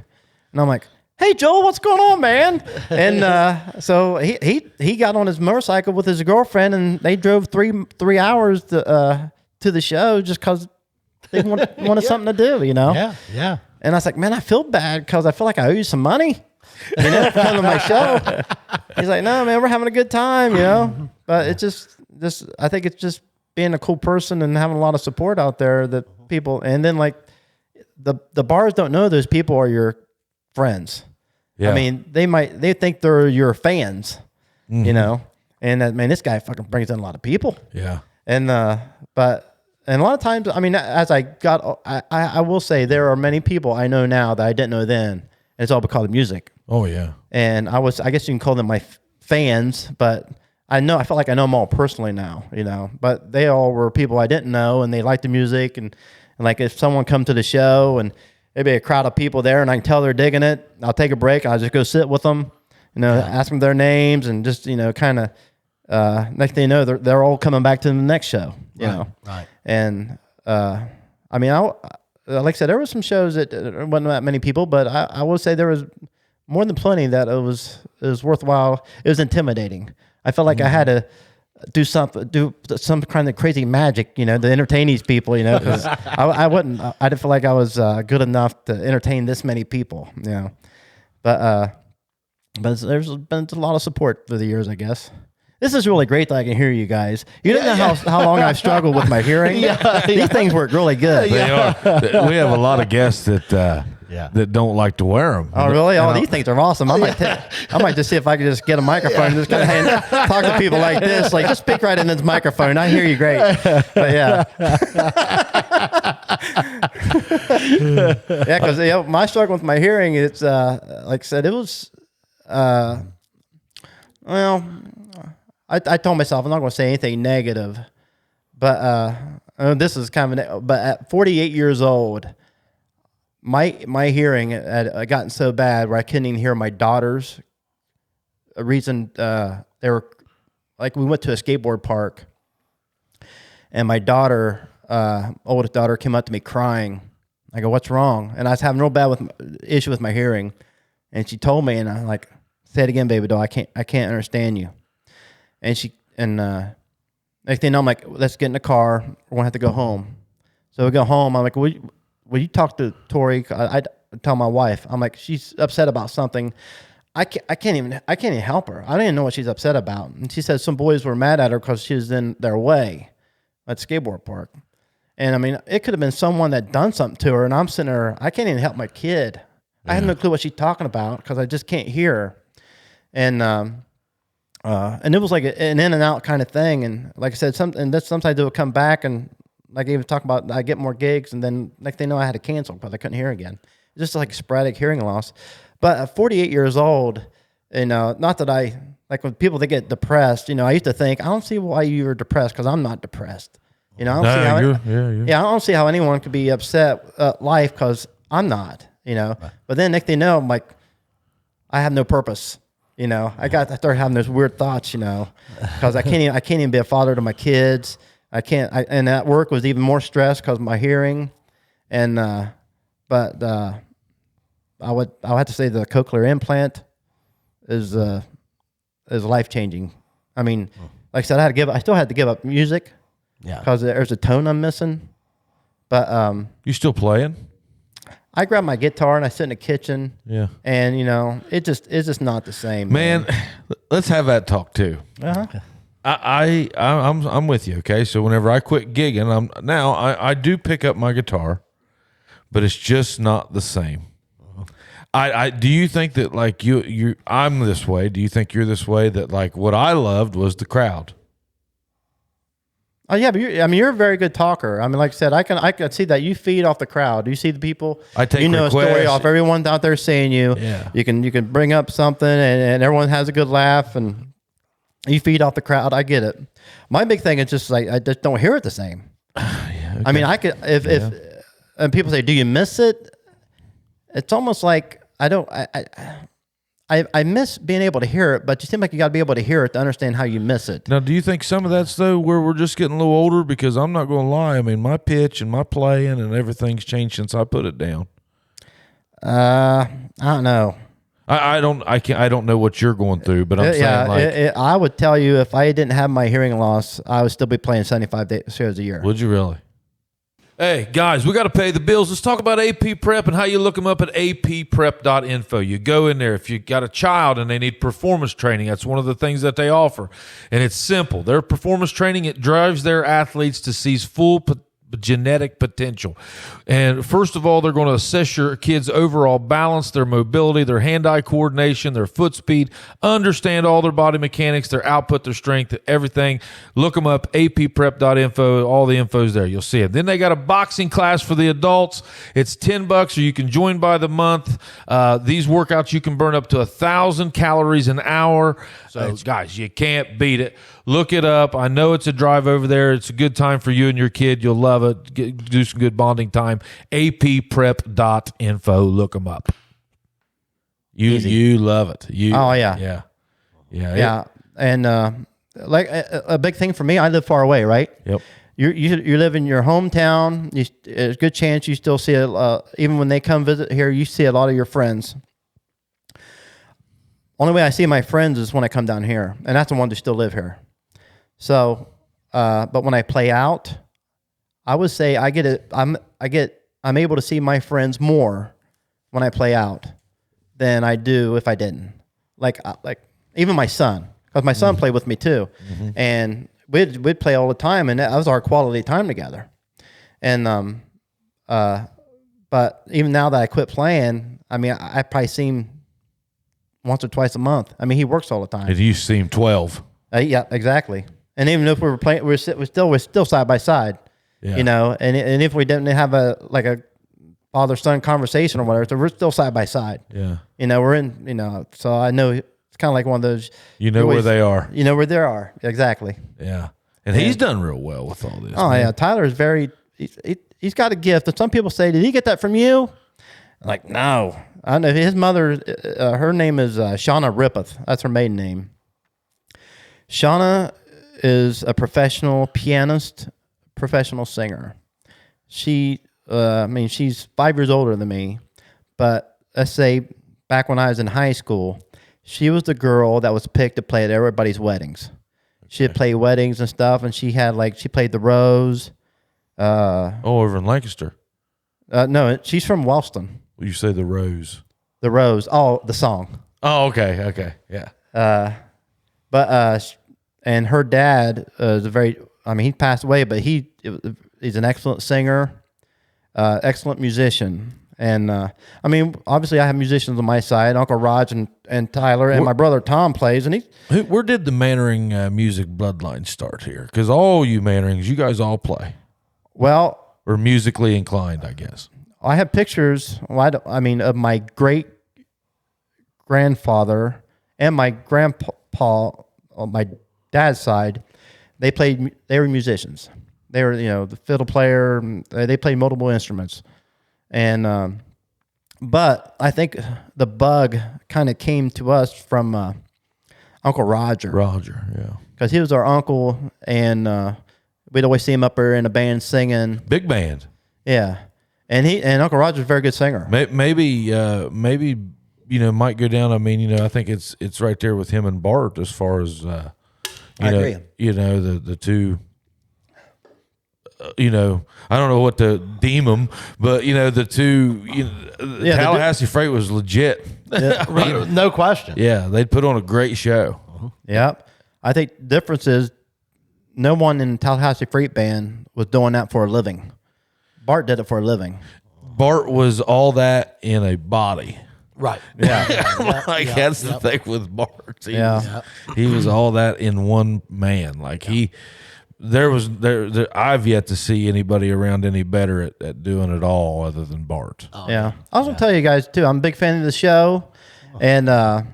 And I'm like, hey, Joel, what's going on, man? And so he got on his motorcycle with his girlfriend, and they drove three hours to the show just because they wanted something to do, Yeah, yeah. And I was like, man, I feel bad because I feel like I owe you some money, for coming to my show. He's like, no, man, we're having a good time, But it's just I think it's just being a cool person and having a lot of support out there that people, and then like the bars don't know those people are your friends. Yeah. I mean, they think they're your fans, and that, man, this guy fucking brings in a lot of people. Yeah. And but a lot of times, as I got, I will say there are many people I know now that I didn't know then. And it's all because of music. Oh yeah. And I guess you can call them my fans, but I felt like I know them all personally now, but they all were people I didn't know, and they liked the music, and like if someone come to the show and there'd be a crowd of people there, and I can tell they're digging it, I'll take a break. I'll just go sit with them, ask them their names, and just, kind of, next thing you know, they're all coming back to the next show, you know? Right. And, like I said, there were some shows that wasn't that many people, but I will say there was more than plenty that it was worthwhile. It was intimidating. I felt like I had to do some kind of crazy magic, to entertain these people, because I didn't feel like I was good enough to entertain this many people, but there's been a lot of support for the years, I guess. This is really great that I can hear you guys. You don't know how long I've struggled with my hearing. These things work really good. They are. We have a lot of guests that don't like to wear them. Oh, really? These things are awesome. I might just see if I could just get a microphone and just kind of talk to people like this. Like, just speak right into this microphone. I hear you great. But yeah. Yeah, because my struggle with my hearing, it's like I said, it was, I told myself I'm not going to say anything negative, but this is kind of but at 48 years old, my hearing had gotten so bad where I couldn't even hear my daughters. A reason they were like, we went to a skateboard park, and my daughter, oldest daughter, came up to me crying. I go, "What's wrong?" And I was having real bad issue with my hearing, and she told me, and I like, "Say it again, baby doll. I can't understand you." And next thing I'm like, let's get in the car. We're gonna have to go home. So we go home. I'm like, will you talk to Tori? I tell my wife. I'm like, she's upset about something. I can't even help her. I don't even know what she's upset about. And she said some boys were mad at her because she was in their way at skateboard park. And it could have been someone that done something to her. And I'm sitting there, I can't even help my kid. Yeah. I have no clue what she's talking about because I just can't hear her. And it was like an in and out kind of thing. And like I said, sometimes they would come back, and like I even talk about, I get more gigs, and then next thing you know, I had to cancel because I couldn't hear again. It's just like sporadic hearing loss. But at 48 years old, not that like when people, they get depressed, I used to think, I don't see why you were depressed because I'm not depressed. I don't see how anyone could be upset at life because I'm not, Right. But then next thing you know, I'm like, I have no purpose. You know, I started having those weird thoughts, you know, because I can't even be a father to my kids. And at work was even more stressed because of my hearing. And, but I would have to say the cochlear implant is life-changing. I mean, like I said, I still had to give up music. Yeah. Because there's a tone I'm missing. But, you still playing? I grab my guitar and I sit in the kitchen. Yeah. And, you know, it's just not the same. Man, let's have that talk too. Uh-huh. I'm with you. Okay. So whenever I quit gigging, I do pick up my guitar, but it's just not the same. Do you think that like I'm this way? Do you think you're this way, that like what I loved was the crowd? Oh yeah, but you're a very good talker. I mean, like I said, I can see that you feed off the crowd. You see the people. I take requests. A story off everyone out there seeing you. Yeah. You can bring up something and everyone has a good laugh and you feed off the crowd. I get it. My big thing is just like I just don't hear it the same. Yeah, okay. I mean, I could if and people say, "Do you miss it?" It's almost like I miss being able to hear it, but you seem like you got to be able to hear it to understand how you miss it. Now, do you think some of that's, though, where we're just getting a little older? Because I'm not going to lie. I mean, my pitch and my playing and everything's changed since I put it down. I don't know. I don't know what you're going through, but I'm saying like... I would tell you if I didn't have my hearing loss, I would still be playing 75 shows a year. Would you really? Hey, guys, we got to pay the bills. Let's talk about AP Prep and how you look them up at apprep.info. You go in there. If you got a child and they need performance training, that's one of the things that they offer. And it's simple. Their performance training, it drives their athletes to seize full genetic potential. And first of all, they're going to assess your kids' overall balance, their mobility, their hand-eye coordination, their foot speed, understand all their body mechanics, their output, their strength, everything. Look them up, apprep.info. All the info's there. You'll see it. Then they got a boxing class for the adults. It's $10, or you can join by the month. These workouts, you can burn up to 1,000 calories an hour. So, guys, you can't beat it. Look it up. I know it's a drive over there. It's a good time for you and your kid. You'll love it. Do some good bonding time. apprep.info. Look them up. You love it. Yeah. And like a big thing for me, I live far away, right? Yep. You live in your hometown. There's a good chance you still see it. Even when they come visit here, you see a lot of your friends. Only way I see my friends is when I come down here, and that's the ones who still live here. So, but when I play out, I would say I'm able to see my friends more when I play out than I do if I didn't. Like even my son, because my son played with me too, and we'd play all the time, and that was our quality time together. And but even now that I quit playing, I mean, I probably see him once or twice a month. I mean, he works all the time. And you see him 12. Yeah, exactly. And even if we were playing, we're still side by side. Yeah. You know, and if we didn't have a father-son conversation or whatever, so we're still side by side. Yeah. You know, we're in, you know, so I know it's kind of like one of those. You know where they are. You know where they are. Exactly. Yeah. And he's done real well with all this. Oh, man. Yeah. Tyler is he's got a gift. And some people say, did he get that from you? I'm like, no. I know his mother, her name is Shauna Rippeth. That's her maiden name. Shauna is a professional pianist, professional singer. She's 5 years older than me, but let's say back when I was in high school, she was the girl that was picked to play at everybody's weddings. Okay. She'd play weddings and stuff, and she played the Rose. Over in Lancaster. No, she's from Wellston. You say the Rose. The Rose. Oh, the song. Oh, okay. Yeah. And her dad is he passed away, but he's an excellent singer, excellent musician. And, obviously I have musicians on my side, Uncle Raj and Tyler, and my brother Tom plays. And where did the Manring music bloodline start here? Because all you Manrings, you guys all play. Well. Or musically inclined, I guess. I have pictures, of my great-grandfather and my grandpa on my dad's side. They were musicians. They were, the fiddle player. They played multiple instruments. And, but I think the bug kind of came to us from Uncle Roger. Roger, yeah. Because he was our uncle, and we'd always see him up there in a band singing. Big band. Yeah. And Uncle Roger's a very good singer. Maybe might go down. I mean, I think it's right there with him and Bart as far as I agree. The two. I don't know what to deem them, but the two. Tallahassee Freight was legit. Yeah, no question. Yeah, they'd put on a great show. Yep. I think the difference is no one in Tallahassee Freight Band was doing that for a living. Bart did it for a living. Bart was all that in a body. Right. Yeah. That's the thing with Bart. He Yeah. was all that in one man. I've yet to see anybody around any better at doing it all other than Bart. Oh, yeah. I was going to tell you guys, too, I'm a big fan of the show. And I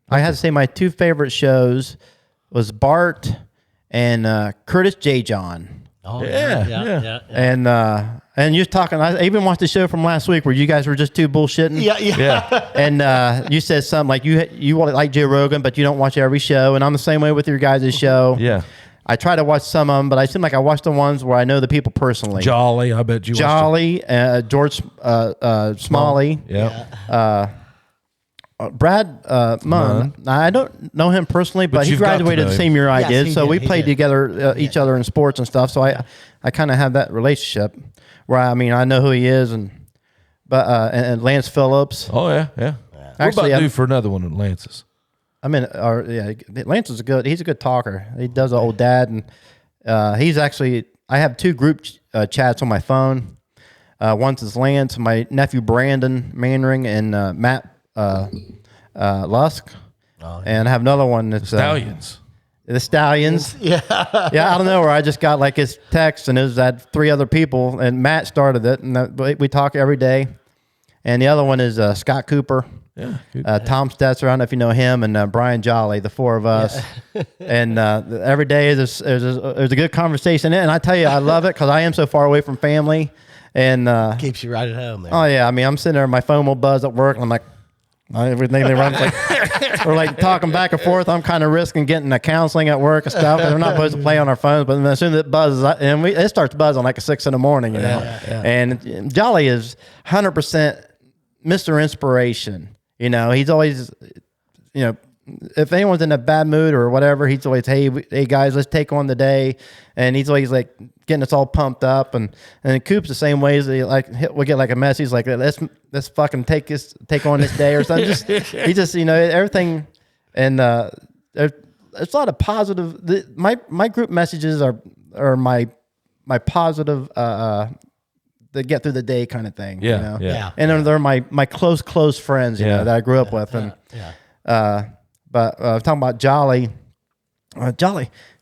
had to say my two favorite shows was Bart and Curtis J. John. Oh, yeah. And you're talking, I even watched the show from last week where you guys were just too bullshitting. Yeah. And you said something like you like Joe Rogan, but you don't watch every show. And I'm the same way with your guys' show. Yeah. I try to watch some of them, but I seem like I watch the ones where I know the people personally. Jolly, I bet you Jolly, George Smalley. Yeah. Brad Munn. I don't know him personally, but he graduated the same year I did, so we played together each other in sports and stuff. So I kind of have that relationship where I know who he is, and Lance Phillips. Oh yeah. Actually, what about due for another one at Lance's? Lance is he's a good talker. He does the old dad, and he's actually. I have two group chats on my phone. One's is Lance, my nephew Brandon Manring, and Matt Lusk. Oh, yeah. And I have another one that's Stallions. The Stallions. Yeah. I don't know where I just got like his text, and it was that three other people, and Matt started it, and we talk every day. And the other one is Scott Cooper. Yeah. Tom Stetzer, I don't know if you know him, and Brian Jolly, the four of us. Yeah. And every day there's a good conversation. And I tell you, I love it because I am so far away from family. And keeps you right at home there. Oh, yeah. I'm sitting there, my phone will buzz at work, and I'm like, everything they run, we're like talking back and forth. I'm kind of risking getting a counseling at work and stuff. We're not supposed to play on our phones, but as soon as it buzzes, and it starts buzzing like at 6 a.m, Yeah. And Jolly is 100% Mr. Inspiration. He's always, if anyone's in a bad mood or whatever, he's always, hey guys, let's take on the day. And he's always like getting us all pumped up. And Coop's the same way. We'll get like a message like, let's fucking take on this day or something. He just, everything. And there's a lot of positive. My group messages are my positive. The get through the day kind of thing. Yeah. And they're my close friends, that I grew up with. And but talking about Jolly,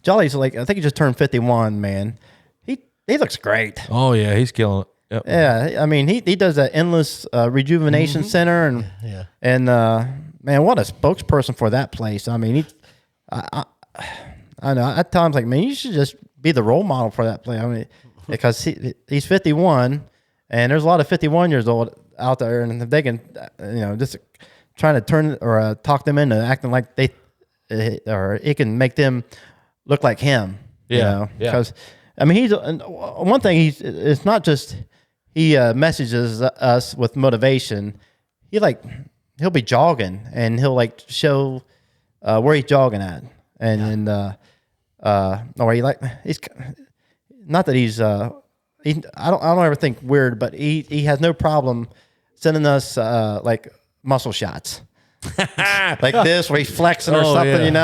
Jolly's like, I think he just turned 51, man. He looks great. Oh yeah, he's killing it. Yep. Yeah, he does that endless rejuvenation center, and man, what a spokesperson for that place. I know. At times, like, man, you should just be the role model for that place. Because he's 51, and there's a lot of 51 years old out there, and if they can, just trying to turn or talk them into acting like they, or it can make them look like him. Because he's one thing. It's not just he messages us with motivation. He'll be jogging, and he'll like show where he's jogging at, or he's. Not that he's, I don't ever think weird, but he has no problem sending us like muscle shots, like this where he's flexing or something,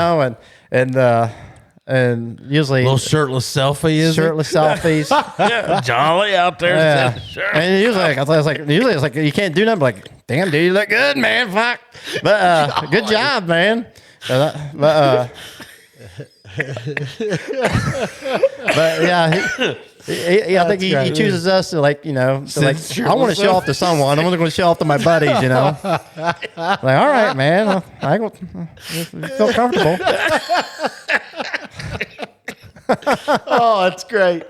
and usually little shirtless selfies, selfies, Jolly out there, and usually it's like you can't do nothing. Like, damn, dude, you look good, man. Fuck, but good job, man. But yeah, I think he chooses us to I want to show off to someone. I'm only going to show off to my buddies, Like, all right, man, I feel comfortable. Oh, that's great.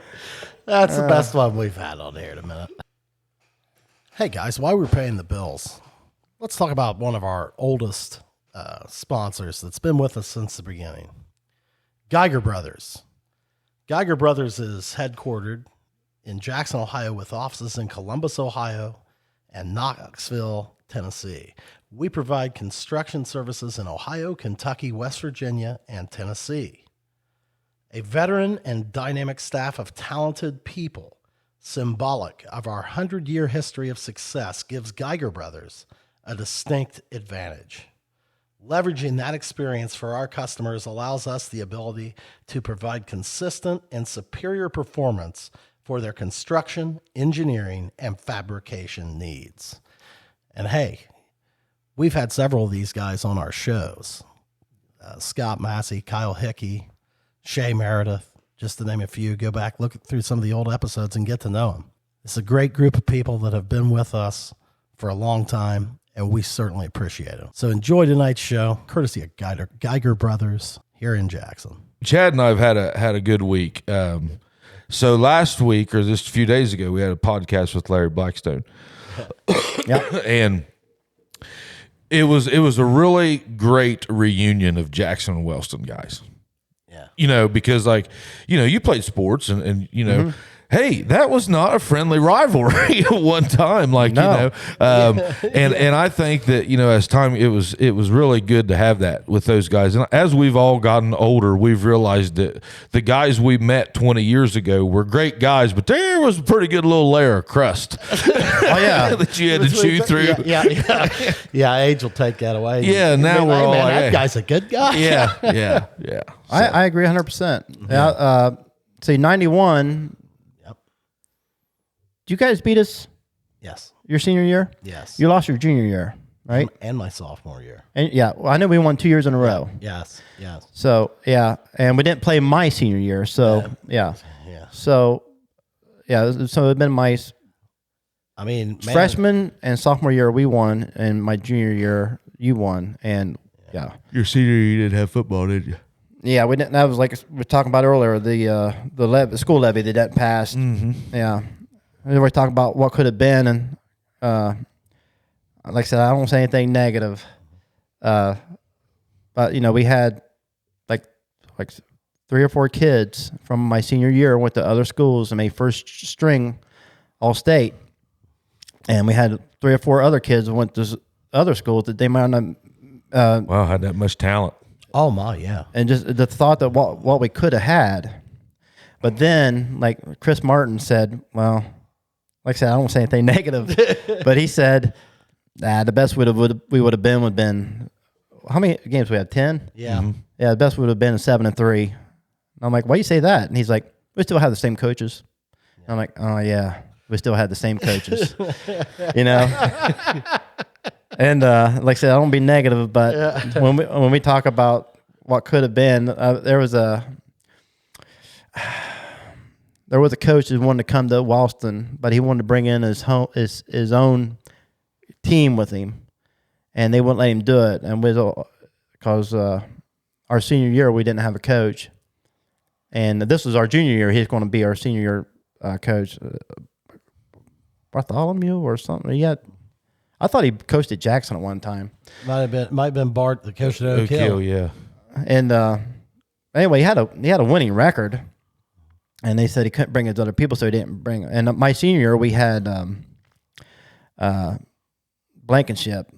That's the best one we've had on here in a minute. Hey guys, while we're paying the bills, let's talk about one of our oldest sponsors that's been with us since the beginning. Geiger Brothers. Geiger Brothers is headquartered in Jackson, Ohio, with offices in Columbus, Ohio, and Knoxville, Tennessee. We provide construction services in Ohio, Kentucky, West Virginia, and Tennessee. A veteran and dynamic staff of talented people, symbolic of our 100-year history of success, gives Geiger Brothers a distinct advantage. Leveraging that experience for our customers allows us the ability to provide consistent and superior performance for their construction, engineering, and fabrication needs. And hey, we've had several of these guys on our shows. Scott Massey, Kyle Hickey, Shay Meredith, just to name a few. Go back, look through some of the old episodes and get to know them. It's a great group of people that have been with us for a long time, and we certainly appreciate it. So enjoy tonight's show, courtesy of Geiger Brothers here in Jackson. Chad and I have had a good week. So last week, or just a few days ago, we had a podcast with Larry Blackstone. Yeah. And it was a really great reunion of Jackson and Wellston guys. Yeah. Because you played sports and hey, that was not a friendly rivalry at one time. No. And I think that, as time, it was really good to have that with those guys. And as we've all gotten older, we've realized that the guys we met 20 years ago were great guys, but there was a pretty good little layer of crust. Oh, yeah. that you had to chew through. Yeah, age will take that away. Yeah, now we're all like, that guy's a good guy. Yeah. So. I agree 100%. Yeah. See, 91... Did you guys beat us? Yes. Your senior year? Yes. You lost your junior year, right? And my sophomore year. And I know we won 2 years in a row. Yes. So, and we didn't play my senior year. So, yeah. So, so it'd been my freshman and sophomore year we won, and my junior year you won, and Your senior year you didn't have football, did you? Yeah, we didn't. That was like we were talking about earlier, the school levy that passed. Mm-hmm. Yeah. We were talking about what could have been, and like I said, I don't say anything negative. But we had like 3 or 4 kids from my senior year went to other schools and made first string all state, and we had 3 or 4 other kids that went to other schools that they might not. Wow, had that much talent. Oh my, yeah. And just the thought that what we could have had, but then like Chris Martin said, well. Like I said, I don't say anything negative, but he said, the best we would have been how many games we had? 10? Yeah. Mm-hmm. Yeah, the best would have been 7-3. And I'm like, why you say that? And he's like, we still have the same coaches. And I'm like, oh yeah, we still had the same coaches. And like I said, I don't be negative, but when we talk about what could have been, there was a coach who wanted to come to Wellston, but he wanted to bring in his own team with him, and they wouldn't let him do it. And because our senior year we didn't have a coach, and this was our junior year. He's going to be our senior year coach, Bartholomew or something. I thought he coached at Jackson at one time. Might have been Bart, the coach at Oak Hill. Yeah. And anyway, he had a winning record. And they said he couldn't bring his other people, so he didn't bring. And my senior year, we had Blankenship,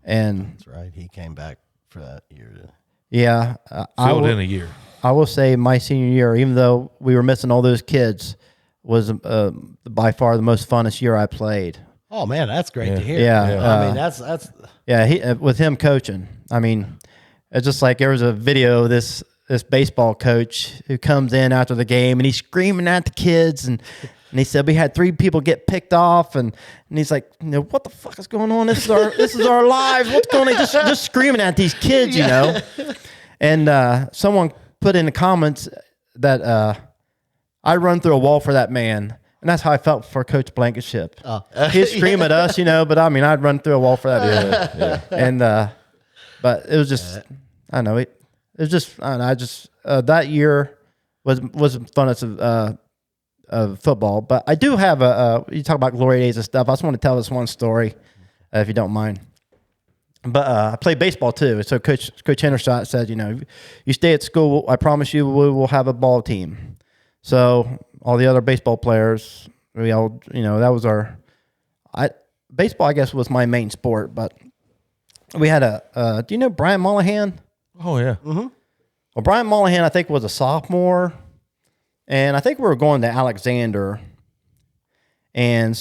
and that's right. He came back for that year. Yeah, filled in a year. I will say my senior year, even though we were missing all those kids, was by far the most funnest year I played. Oh man, that's great to hear. Yeah, I mean that's he with him coaching. I mean, it's just like there was a video of this baseball coach who comes in after the game and he's screaming at the kids and he said we had 3 people get picked off and he's like, what the fuck is going on? This is our lives. What's going on? Just screaming at these kids, And someone put in the comments that I run through a wall for that man. And that's how I felt for Coach Blankenship. He'd scream at us, but I mean, I'd run through a wall for that man. Yeah. And but it was just I don't know. It was just that year was funnest of football. But I do have you talk about glory days and stuff. I just want to tell this one story, if you don't mind. But I played baseball too. So Coach Hendershot said, you stay at school, I promise you we will have a ball team. So all the other baseball players, we all, that was baseball, I guess, was my main sport. But we had do you know Brian Mollahan? Oh, yeah. Mm-hmm. Well, Brian Mollahan, I think, was a sophomore. And I think we were going to Alexander. And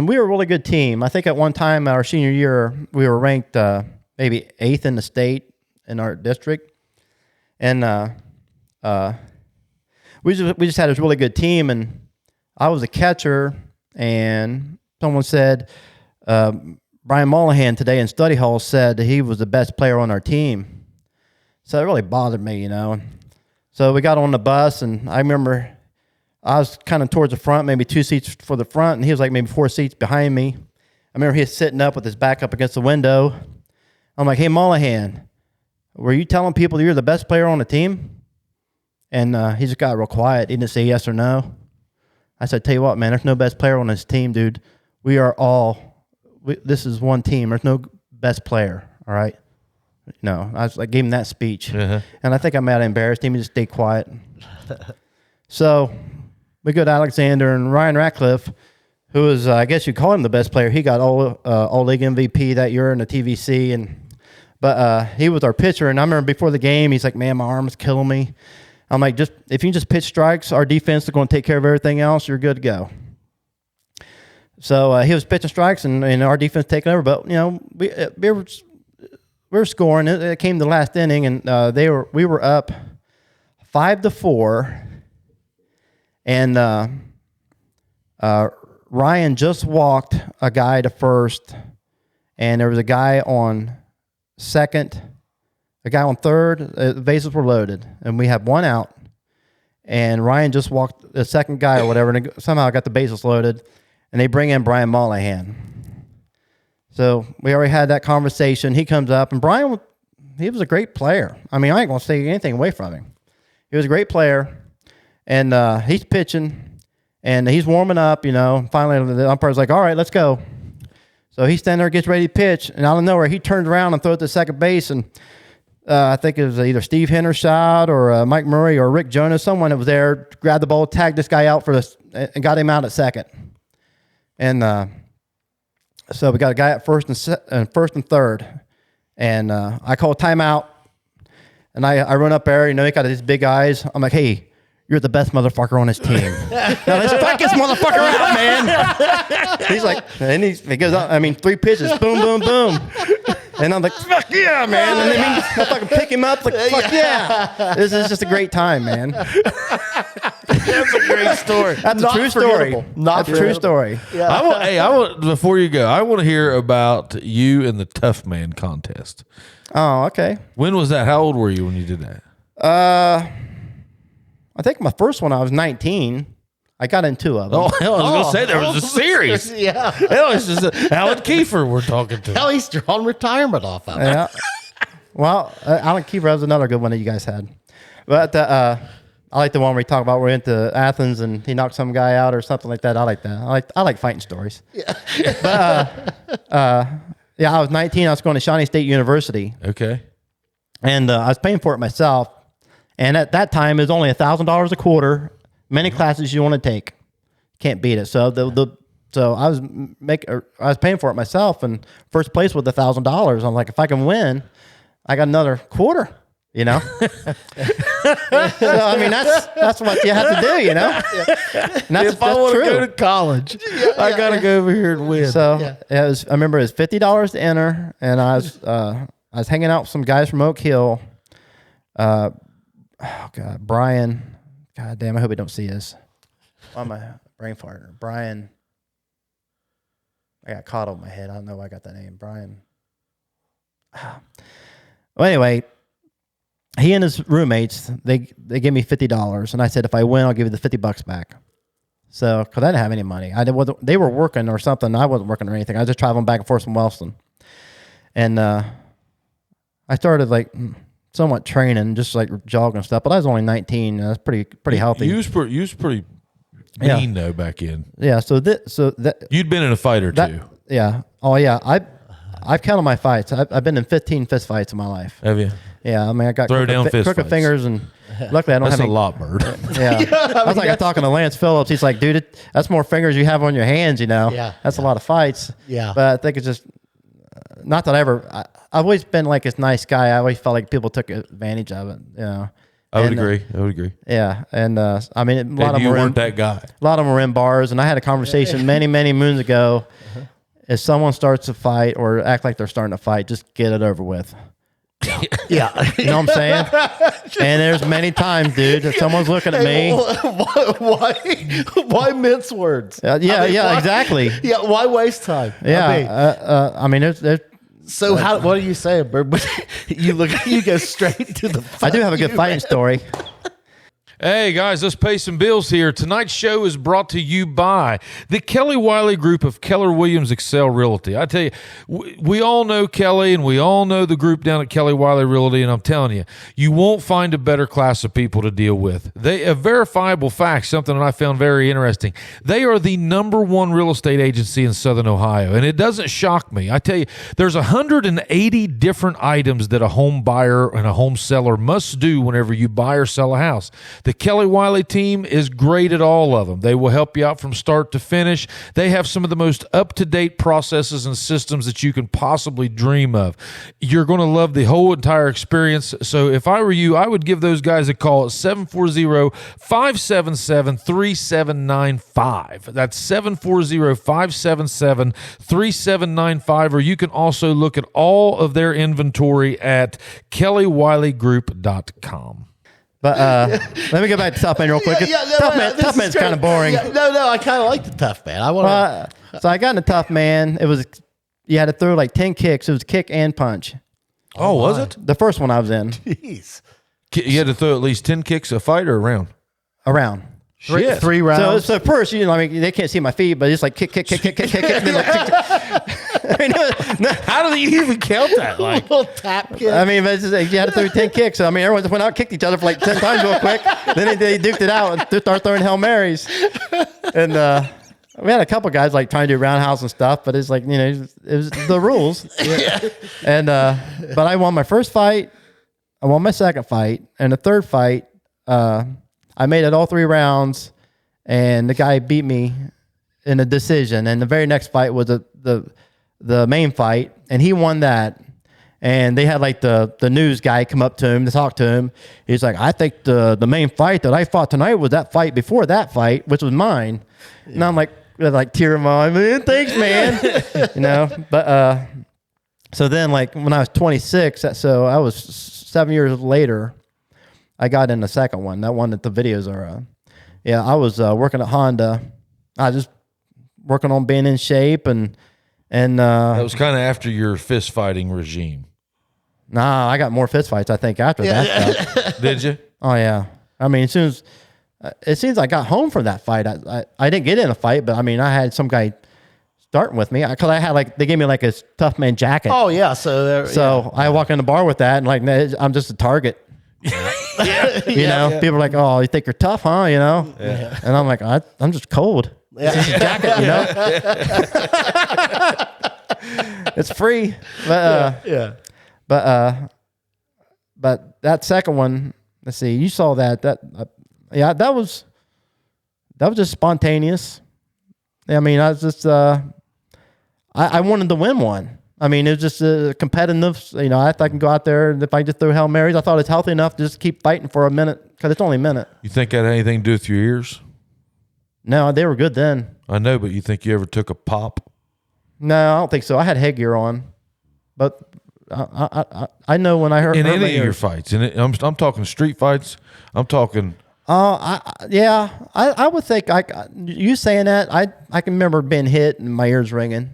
we were a really good team. I think at one time, our senior year, we were ranked maybe 8th in the state in our district. And we just had this really good team. And I was a catcher. And someone said, Brian Mollahan today in study hall said that he was the best player on our team. So it really bothered me, So we got on the bus, and I remember I was kind of towards the front, maybe 2 seats for the front, and he was like maybe 4 seats behind me. I remember he was sitting up with his back up against the window. I'm like, hey, Mollahan, were you telling people you're the best player on the team? And he just got real quiet. He didn't say yes or no. I said, tell you what, man, there's no best player on this team, dude. This is one team. There's no best player, all right? I was like, gave him that speech. Uh-huh. And I think I might have embarrassed him. He just stayed quiet. So we go to Alexander, and Ryan Ratcliffe, who was, I guess you'd call him the best player. He got all league MVP that year in the TVC. But he was our pitcher. And I remember before the game, he's like, man, my arm's killing me. I'm like, if you just pitch strikes, our defense is going to take care of everything else. You're good to go. So he was pitching strikes, and our defense taking over. But we were scoring. It came to the last inning, and we were up 5-4, and Ryan just walked a guy to first, and there was a guy on second, a guy on third. The bases were loaded, and we had one out, and Ryan just walked the second guy or whatever, and somehow got the bases loaded, and they bring in Brian Mollahan. So we already had that conversation. He comes up, and Brian, he was a great player. I mean, I ain't going to take anything away from him. He was a great player, and he's pitching, and he's warming up, Finally, the umpire's like, all right, let's go. So he's standing there, gets ready to pitch, and out of nowhere, he turns around and throws it to second base, and I think it was either Steve Hendershot or Mike Murray or Rick Jonas, someone that was there, grabbed the ball, tagged this guy out and got him out at second. And so we got a guy at first and third, and I call a timeout, and I run up there. He got these big eyes. I'm like, hey, you're the best motherfucker on this team. Now let's strike this motherfucker out, man. He's like, and he goes, 3 pitches, boom, boom, boom. And I'm like, fuck yeah, man. And then I fucking pick him up, like, fuck yeah. This is just a great time, man. That's a great story. That's a true story. That's a true story. Yeah. I want before you go, I want to hear about you in the Toughman contest. Oh, okay. When was that? How old were you when you did that? I think my first one, I was 19. I got in 2 of them. Oh, hell, I was going to say there was a series. Yeah. Hell, it's just Alan Kiefer we're talking to. Hell, he's drawing retirement off of it. Yeah. Well, Alan Kiefer was another good one that you guys had. But I like the one where we talk about we're into Athens and he knocked some guy out or something like that. I like that. I like fighting stories. Yeah. But I was 19. I was going to Shawnee State University. Okay. And I was paying for it myself. And at that time, it was only $1,000 a quarter. Many classes you want to take, can't beat it. So so I was paying for it myself, and first place with $1,000. I'm like, if I can win, I got another quarter. So, I mean, that's what you have to do. Yeah. If I want to go to college, I got to go over here and win. So I remember it was $50 to enter, and I was hanging out with some guys from Oak Hill. Oh God, Brian. God damn, I hope he don't see this. Oh, my brain partner. Brian. I got caught on my head. I don't know why I got that name. Brian. Well, anyway, he and his roommates, they gave me $50. And I said, if I win, I'll give you the $50 back. So, because I didn't have any money. They were working or something. I wasn't working or anything. I was just traveling back and forth from Wellston. And I started somewhat training, just like jogging and stuff. But I was only 19. I was pretty healthy. You was pretty mean though back in. Yeah. So you'd been in a fight or two. Yeah. Oh yeah. I've counted my fights. I've been in 15 fist fights in my life. Have you? Yeah, I mean, I got fist crooked fights. fingers, and luckily I don't That's have a lot, Byrd. Yeah, I was like, I'm talking to Lance Phillips. He's like, dude, that's more fingers you have on your hands. Yeah, that's a lot of fights. Yeah, but I think it's just not that I've always been like this nice guy. I always felt like people took advantage of it. I would agree. Yeah, and I mean, a lot of them weren't that guy. A lot of them were in bars, and I had a conversation many moons ago. If someone starts to fight or act like they're starting to fight, just get it over with. Yeah. You know what I'm saying? And there's many times, dude, that someone's looking at me. Why mince words? Exactly. Yeah, why waste time? Yeah. I mean, there's so what are you saying, Byrd? You go straight to the I do have a good fighting story. Hey guys, let's pay some bills here. Tonight's show is brought to you by the Kelly Wiley Group of Keller Williams Excel Realty. I tell you, we all know Kelly, and we all know the group down at Kelly Wiley Realty, and I'm telling you, you won't find a better class of people to deal with. A verifiable fact, something that I found very interesting. They are the #1 real estate agency in Southern Ohio, and it doesn't shock me. I tell you, there's 180 different items that a home buyer and a home seller must do whenever you buy or sell a house. The Kelly Wiley team is great at all of them. They will help you out from start to finish. They have some of the most up-to-date processes and systems that you can possibly dream of. You're going to love the whole entire experience. So if I were you, I would give those guys a call at 740-577-3795. That's 740-577-3795. Or you can also look at all of their inventory at kellywileygroup.com. But let me go back to Toughman real quick. Toughman's kind of boring. I kind of like the Toughman. So I got into Toughman. It was you had to throw like 10 kicks. It was kick and punch. Oh, was it? The first one I was in. Jeez. You had to throw at least 10 kicks a fight or a round? A round. Three rounds. So first, I mean, they can't see my feet, but it's like kick. And then like, I mean, how do you even count that? Like a little tap kick. I mean, it's just, like, you had to throw 10 kicks. I mean, everyone just went out and kicked each other for like 10 times real quick. Then they duked it out and started throwing Hail Marys. And we had a couple guys like trying to do roundhouse and stuff, but it's like, it was the rules. And but I won my first fight. I won my second fight. And the third fight, I made it all 3 rounds, and the guy beat me in a decision. And the very next fight was the main fight, and he won that. And they had like the news guy come up to him to talk to him. He's like, I think the main fight that I fought tonight was that fight before that fight, which was mine. Yeah. And I'm like tearing my eye, man, thanks, man. But so then like when I was 26, so I was 7 years later, I got in the second one, that one that the videos are. I was working at Honda. I was just working on being in shape, and that was kind of after your fist fighting regime. Nah, I got more fist fights, I think, after that stuff. Did you? Oh yeah. I mean, as soon as it seems I got home from that fight, I didn't get in a fight, but I mean, I had some guy starting with me because I had they gave me like a Toughman jacket. Oh yeah, I walk in the bar with that, and like I'm just a target. People are like, oh, you think you're tough, huh? And I'm like, I'm just cold. It's just a jacket, it's free. But but that second one, let's see, you saw that that was just spontaneous. I mean, I was just I wanted to win one. I mean, it was just competitive. I can go out there, and if I just throw Hail Marys, I thought it's healthy enough to just keep fighting for a minute, because it's only a minute. You think that had anything to do with your ears? No, they were good then. I know, but you think you ever took a pop? No, I don't think so. I had headgear on, but I know when I heard in any of your fights. I'm talking street fights. I'm talking. I would think you saying that I can remember being hit and my ears ringing.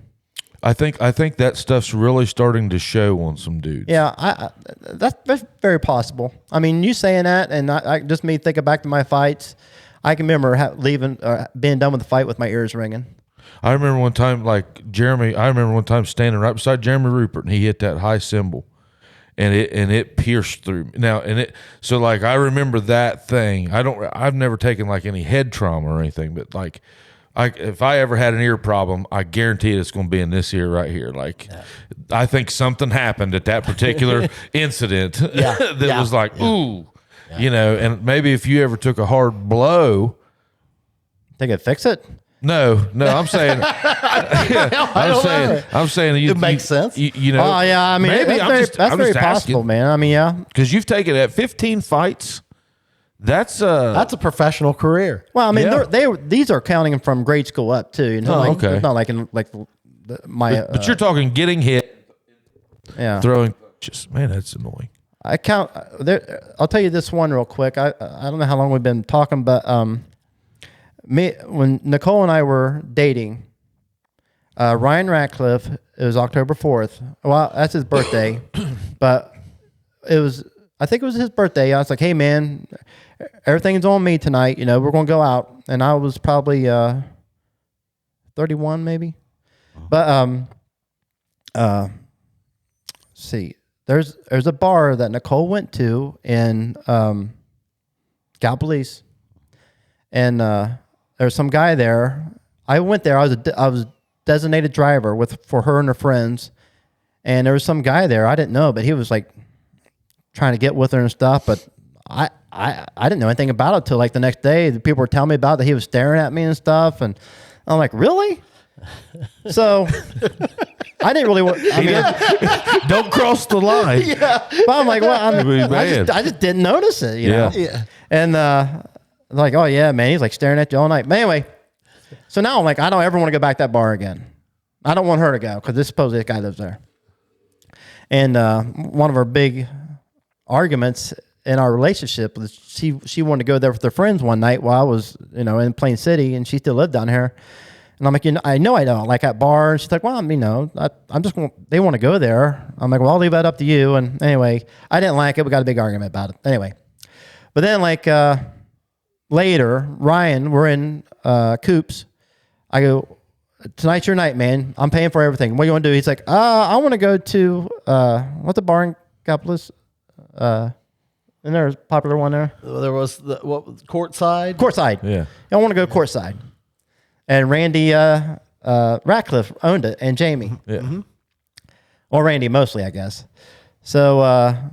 I think that stuff's really starting to show on some dudes. Yeah, that's very possible. I mean, you saying that, and I just me thinking back to my fights. I can remember leaving, being done with the fight with my ears ringing. I remember one time, standing right beside Jeremy Rupert, and he hit that high cymbal, and it pierced through me. Now, so I remember that thing. I've never taken like any head trauma or anything, but like if I ever had an ear problem, I guarantee it's going to be in this ear right here. Like, I think something happened at that particular incident that was like, ooh, you know, and maybe if you ever took a hard blow. Think it'd fix it? No, I'm saying, I'm saying it makes sense. You know, oh yeah, I mean, maybe that's very possible, man. I mean, yeah, because you've taken at 15 fights. That's a professional career. Well, I mean, these are counting from grade school up too. You know, okay. It's not like in like my. But you're talking getting hit, throwing punches. Man, that's annoying. I count. I'll tell you this one real quick. I don't know how long we've been talking, but when Nicole and I were dating, Ryan Ratcliffe, it was October 4th. Well, that's his birthday, but I think it was his birthday. I was like, hey man, everything's on me tonight. You know, we're going to go out. And I was probably 31 maybe. But see, there's a bar that Nicole went to in Gallipolis. And there's some guy there. I went there. I was designated driver for her and her friends, and there was some guy there I didn't know, but he was like trying to get with her and stuff. But I didn't know anything about it till like the next day. The people were telling me about it, that he was staring at me and stuff, and I'm like, really? So I didn't really want. I mean, don't cross the line. Yeah, but I'm like, well, I just didn't notice it, you know. Yeah, and. Like, oh yeah, man, he's like staring at you all night. But anyway, so now I'm like, I don't ever want to go back to that bar again. I don't want her to go because supposedly this guy lives there. And one of our big arguments in our relationship was she wanted to go there with her friends one night while I was, you know, in Plain City, and she still lived down here. And I'm like, you know, I don't like that bar. And she's like, well, you know, I'm just going. They want to go there. I'm like, well, I'll leave that up to you. And anyway, I didn't like it. We got a big argument about it. Anyway, but then like. Later, Ryan, we're in Coops. I go, tonight's your night, man. I'm paying for everything. What do you want to do? He's like, I want to go to, what's the bar in Gallipolis? Isn't there a popular one there? There was Courtside? Courtside. Yeah. I want to go Courtside. And Randy Ratcliffe owned it, and Jamie. Yeah. Mm-hmm. Or Randy mostly, I guess. So I'm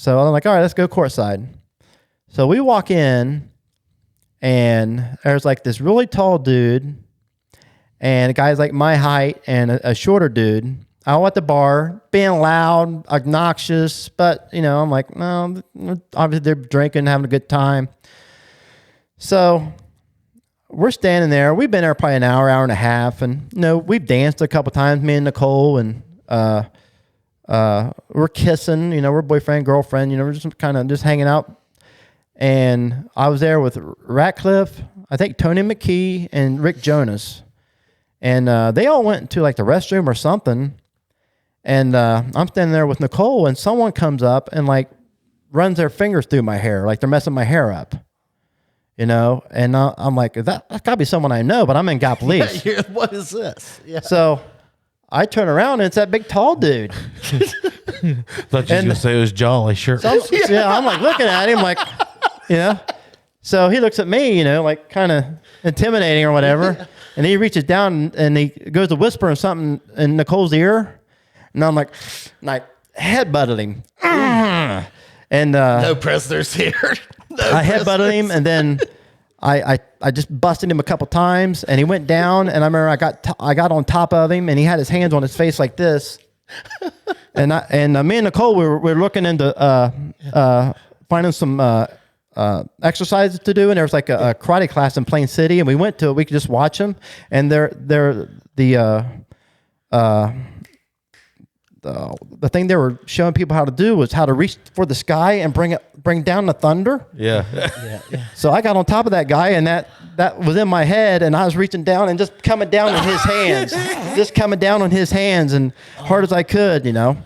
like, all right, let's go Courtside. So we walk in, and there's like this really tall dude, and a guy's like my height, and a shorter dude. Out at the bar, being loud, obnoxious, but you know, I'm like, no, obviously they're drinking, having a good time. So we're standing there. We've been there probably an hour and a half, and you know, we've danced a couple times, me and Nicole, and we're kissing. You know, we're boyfriend, girlfriend. You know, we're just kind of just hanging out. And I was there with Ratcliffe, I think Tony McKee, and Rick Jonas. And they all went to like the restroom or something. And I'm standing there with Nicole, and someone comes up and like runs their fingers through my hair, like they're messing my hair up. You know? And I'm like, that's got to be someone I know, but I'm in Gallipolis. Yeah, what is this? Yeah. So I turn around, and it's that big tall dude. Thought you was going to say it was Jolly. Sure. So I'm like looking at him like... You know, so he looks at me, you know, like kind of intimidating or whatever, and he reaches down and he goes to whisper something in Nicole's ear, and I'm like headbutted him, and no prisoners here. I headbutted him, and then I just busted him a couple times, and he went down, and I remember I got on top of him, and he had his hands on his face like this, and me and Nicole we were looking into finding some. Exercises to do, and there was like a karate class in Plain City, and we went to it. We could just watch them, and the thing they were showing people how to do was how to reach for the sky and bring down the thunder. Yeah. So I got on top of that guy, and that was in my head, and I was reaching down and just coming down on his hands, and hard as I could, you know.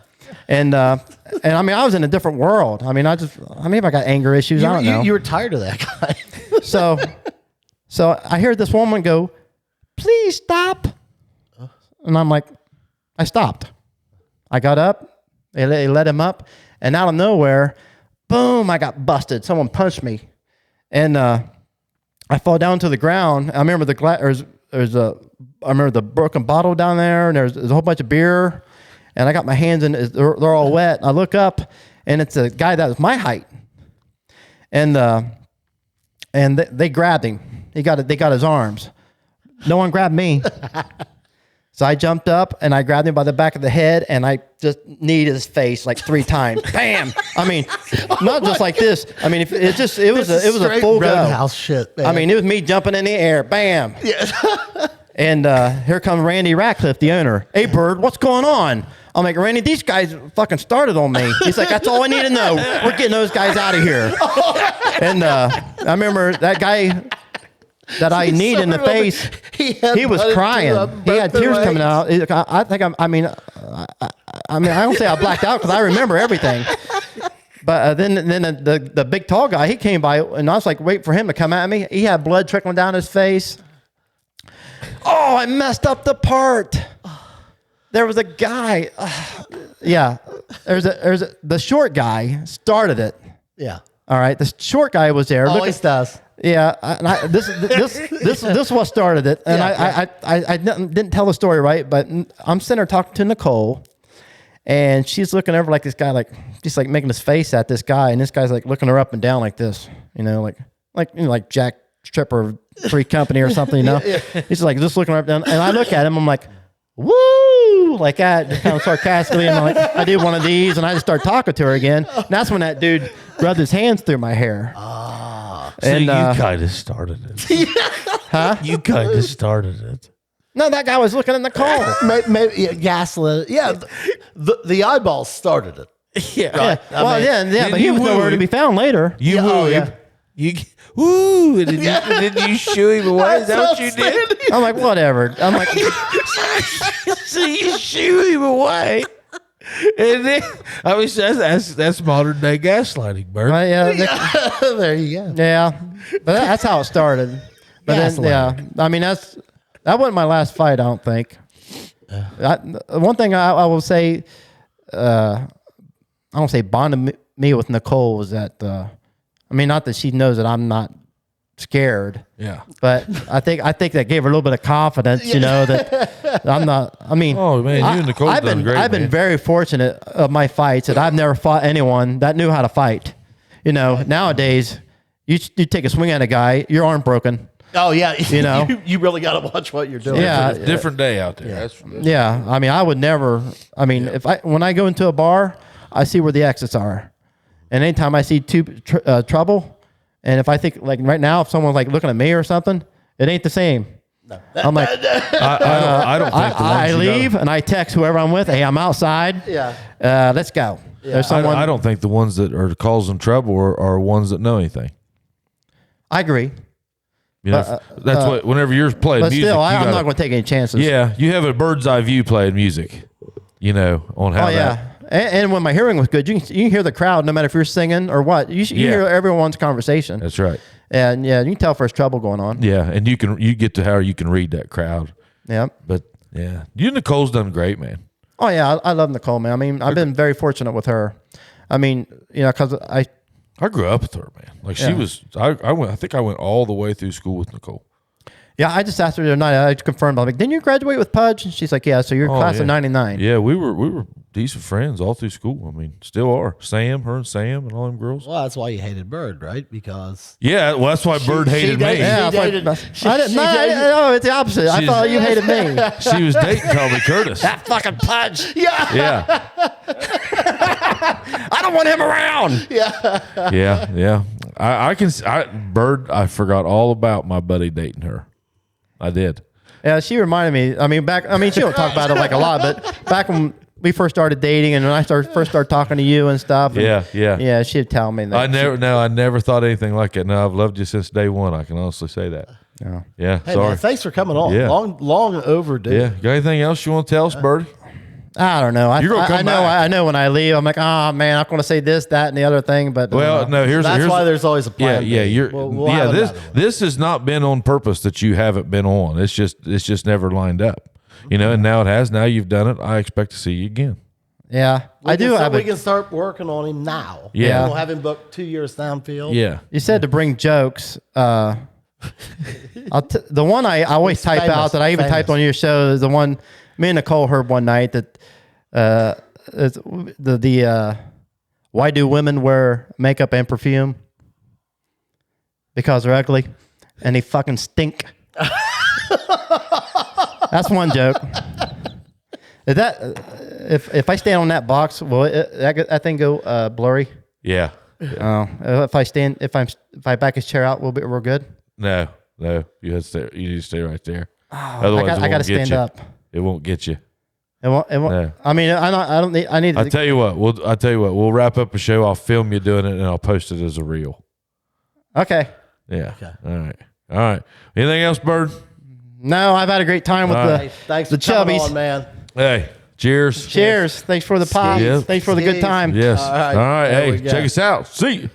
And I mean, I was in a different world. I mean, I got anger issues. I don't know. You were tired of that guy. So I hear this woman go, "Please stop." And I'm like, I stopped. I got up. They let him up. And out of nowhere, boom, I got busted. Someone punched me. And I fall down to the ground. I remember I remember the broken bottle down there, and there's a whole bunch of beer, and I got my hands in. They're all wet. I look up, and it's a guy that was my height, and they grabbed him. They got his arms. No one grabbed me. So I jumped up and I grabbed him by the back of the head and I just kneed his face like 3 times. Bam! I mean, not just like this. I mean, it was a full roadhouse shit, man. I mean, it was me jumping in the air. Bam! Yeah. And here comes Randy Ratcliffe, the owner. Hey, Byrd, what's going on? I'm like, Randy, these guys fucking started on me. He's like, that's all I need to know. We're getting those guys out of here. And I remember that guy that I kneed in the face, he was crying. He had tears coming out. I mean, I don't say I blacked out because I remember everything. But then the big tall guy, he came by, and I was like, wait for him to come at me. He had blood trickling down his face. Oh, I messed up the part. There was a guy. The short guy started it. Yeah. All right. The short guy was there. Always does. Yeah, this is what started it, and I didn't tell the story right, but I'm sitting there talking to Nicole, and she's looking over like this guy, like just like making his face at this guy, and this guy's like looking her up and down like this, like Jack Stripper Free Company or something, He's like just looking her up and down, and I look at him, I'm like, woo, like that, just kind of sarcastically, and I'm like, I did one of these, and I just start talking to her again, and that's when that dude rubbed his hands through my hair. So you kind of started it. Huh? You kind of started it. No, that guy was looking at Nicole. Maybe gaslit. Yeah, the eyeballs started it. Yeah. Right? But he was nowhere to be found later. You wooed him. You woo, and then you shoo him away. Is that what you did? I'm like, whatever. I'm like, so you shoo him away. And then, I mean, that's modern day gaslighting, Byrd. Right, There you go. Yeah, but that's how it started. But then, I mean, that wasn't my last fight. I don't think. One thing I will say, I don't say bonded me with Nicole was that. I mean, not that she knows that I'm not scared. Yeah. But I think that gave her a little bit of confidence, that I'm not. I mean, oh man, you and Nicole have done great. I've been very fortunate of my fights that I've never fought anyone that knew how to fight. Nowadays, you take a swing at a guy, your arm broken. Oh yeah, you really got to watch what you're doing. Yeah, different day out there. Yeah, I mean, I would never. I mean, when I go into a bar, I see where the exits are, and anytime I see trouble. And if I think like right now, if someone's like looking at me or something, it ain't the same. No. I'm like, I don't think I leave and I text whoever I'm with. Hey, I'm outside. Yeah. Let's go. Yeah. There's someone. I don't think the ones that are causing trouble are ones that know anything. I agree. That's what. Whenever you're playing but music, still, I'm not going to take any chances. Yeah, you have a bird's eye view playing music. On how. Oh yeah. And when my hearing was good, you can hear the crowd no matter if you're singing or what. You hear everyone's conversation. That's right. And you can tell if there's trouble going on. Yeah, and you get to how you can read that crowd. Yeah. But yeah, you and Nicole's done great, man. Oh yeah, I love Nicole, man. I mean, I've been very fortunate with her. I mean, because I grew up with her, man. Like she was. I think I went all the way through school with Nicole. Yeah, I just asked her the other night. I confirmed. I'm like, didn't you graduate with Pudge? And she's like, yeah. So you're class of '99. Yeah, we were decent friends all through school. I mean, still are. Her and Sam and all them girls. Well, that's why you hated Byrd, right? Because well, that's why Byrd hated me. Yeah, I didn't. No, it's the opposite. I thought you hated me. She was dating Tommy Curtis. That fucking Pudge. Yeah. I don't want him around. Yeah. Byrd. I forgot all about my buddy dating her. I did. Yeah, she reminded me. I mean, she don't talk about it like a lot, but back when we first started dating and when I first started talking to you and stuff. And yeah, she'd tell me that. I never thought anything like it. No, I've loved you since day one. I can honestly say that. Yeah. Hey, sorry. man, thanks for coming on. Yeah. Long overdue. Yeah. Got anything else you want to tell us, Birdie? I don't know. You're gonna come back. I know when I leave, I'm like, oh man, I'm going to say this, that, and the other thing. But that's why there's always a plan. Yeah. This has not been on purpose that you haven't been on. It's just never lined up. And now it has. Now you've done it. I expect to see you again. Yeah, we can start working on him now. Yeah, we'll have him booked 2 years downfield. Yeah, you said to bring jokes. The one I always type out that I even typed on your show is the one me and Nicole heard one night that is the why do women wear makeup and perfume? Because they're ugly and they fucking stink. That's one joke. Is that if I stand on that box, will that thing go blurry? Yeah. Oh, if I back his chair out, we're good. No, you have to stay. You need to stay right there. Oh, Otherwise, I got to stand up. It won't get you. It won't. No. I mean, I don't need. I need. I'll tell you what. We'll wrap up a show. I'll film you doing it, and I'll post it as a reel. Okay. Yeah. Okay. All right. Anything else, Byrd? No, I've had a great time with thanks the for coming Chubbies. on, man. Hey, cheers. Cheers. Thanks for the pie. Yep. Thanks for the good time. Yes. All right. Hey, go. check us out. See you.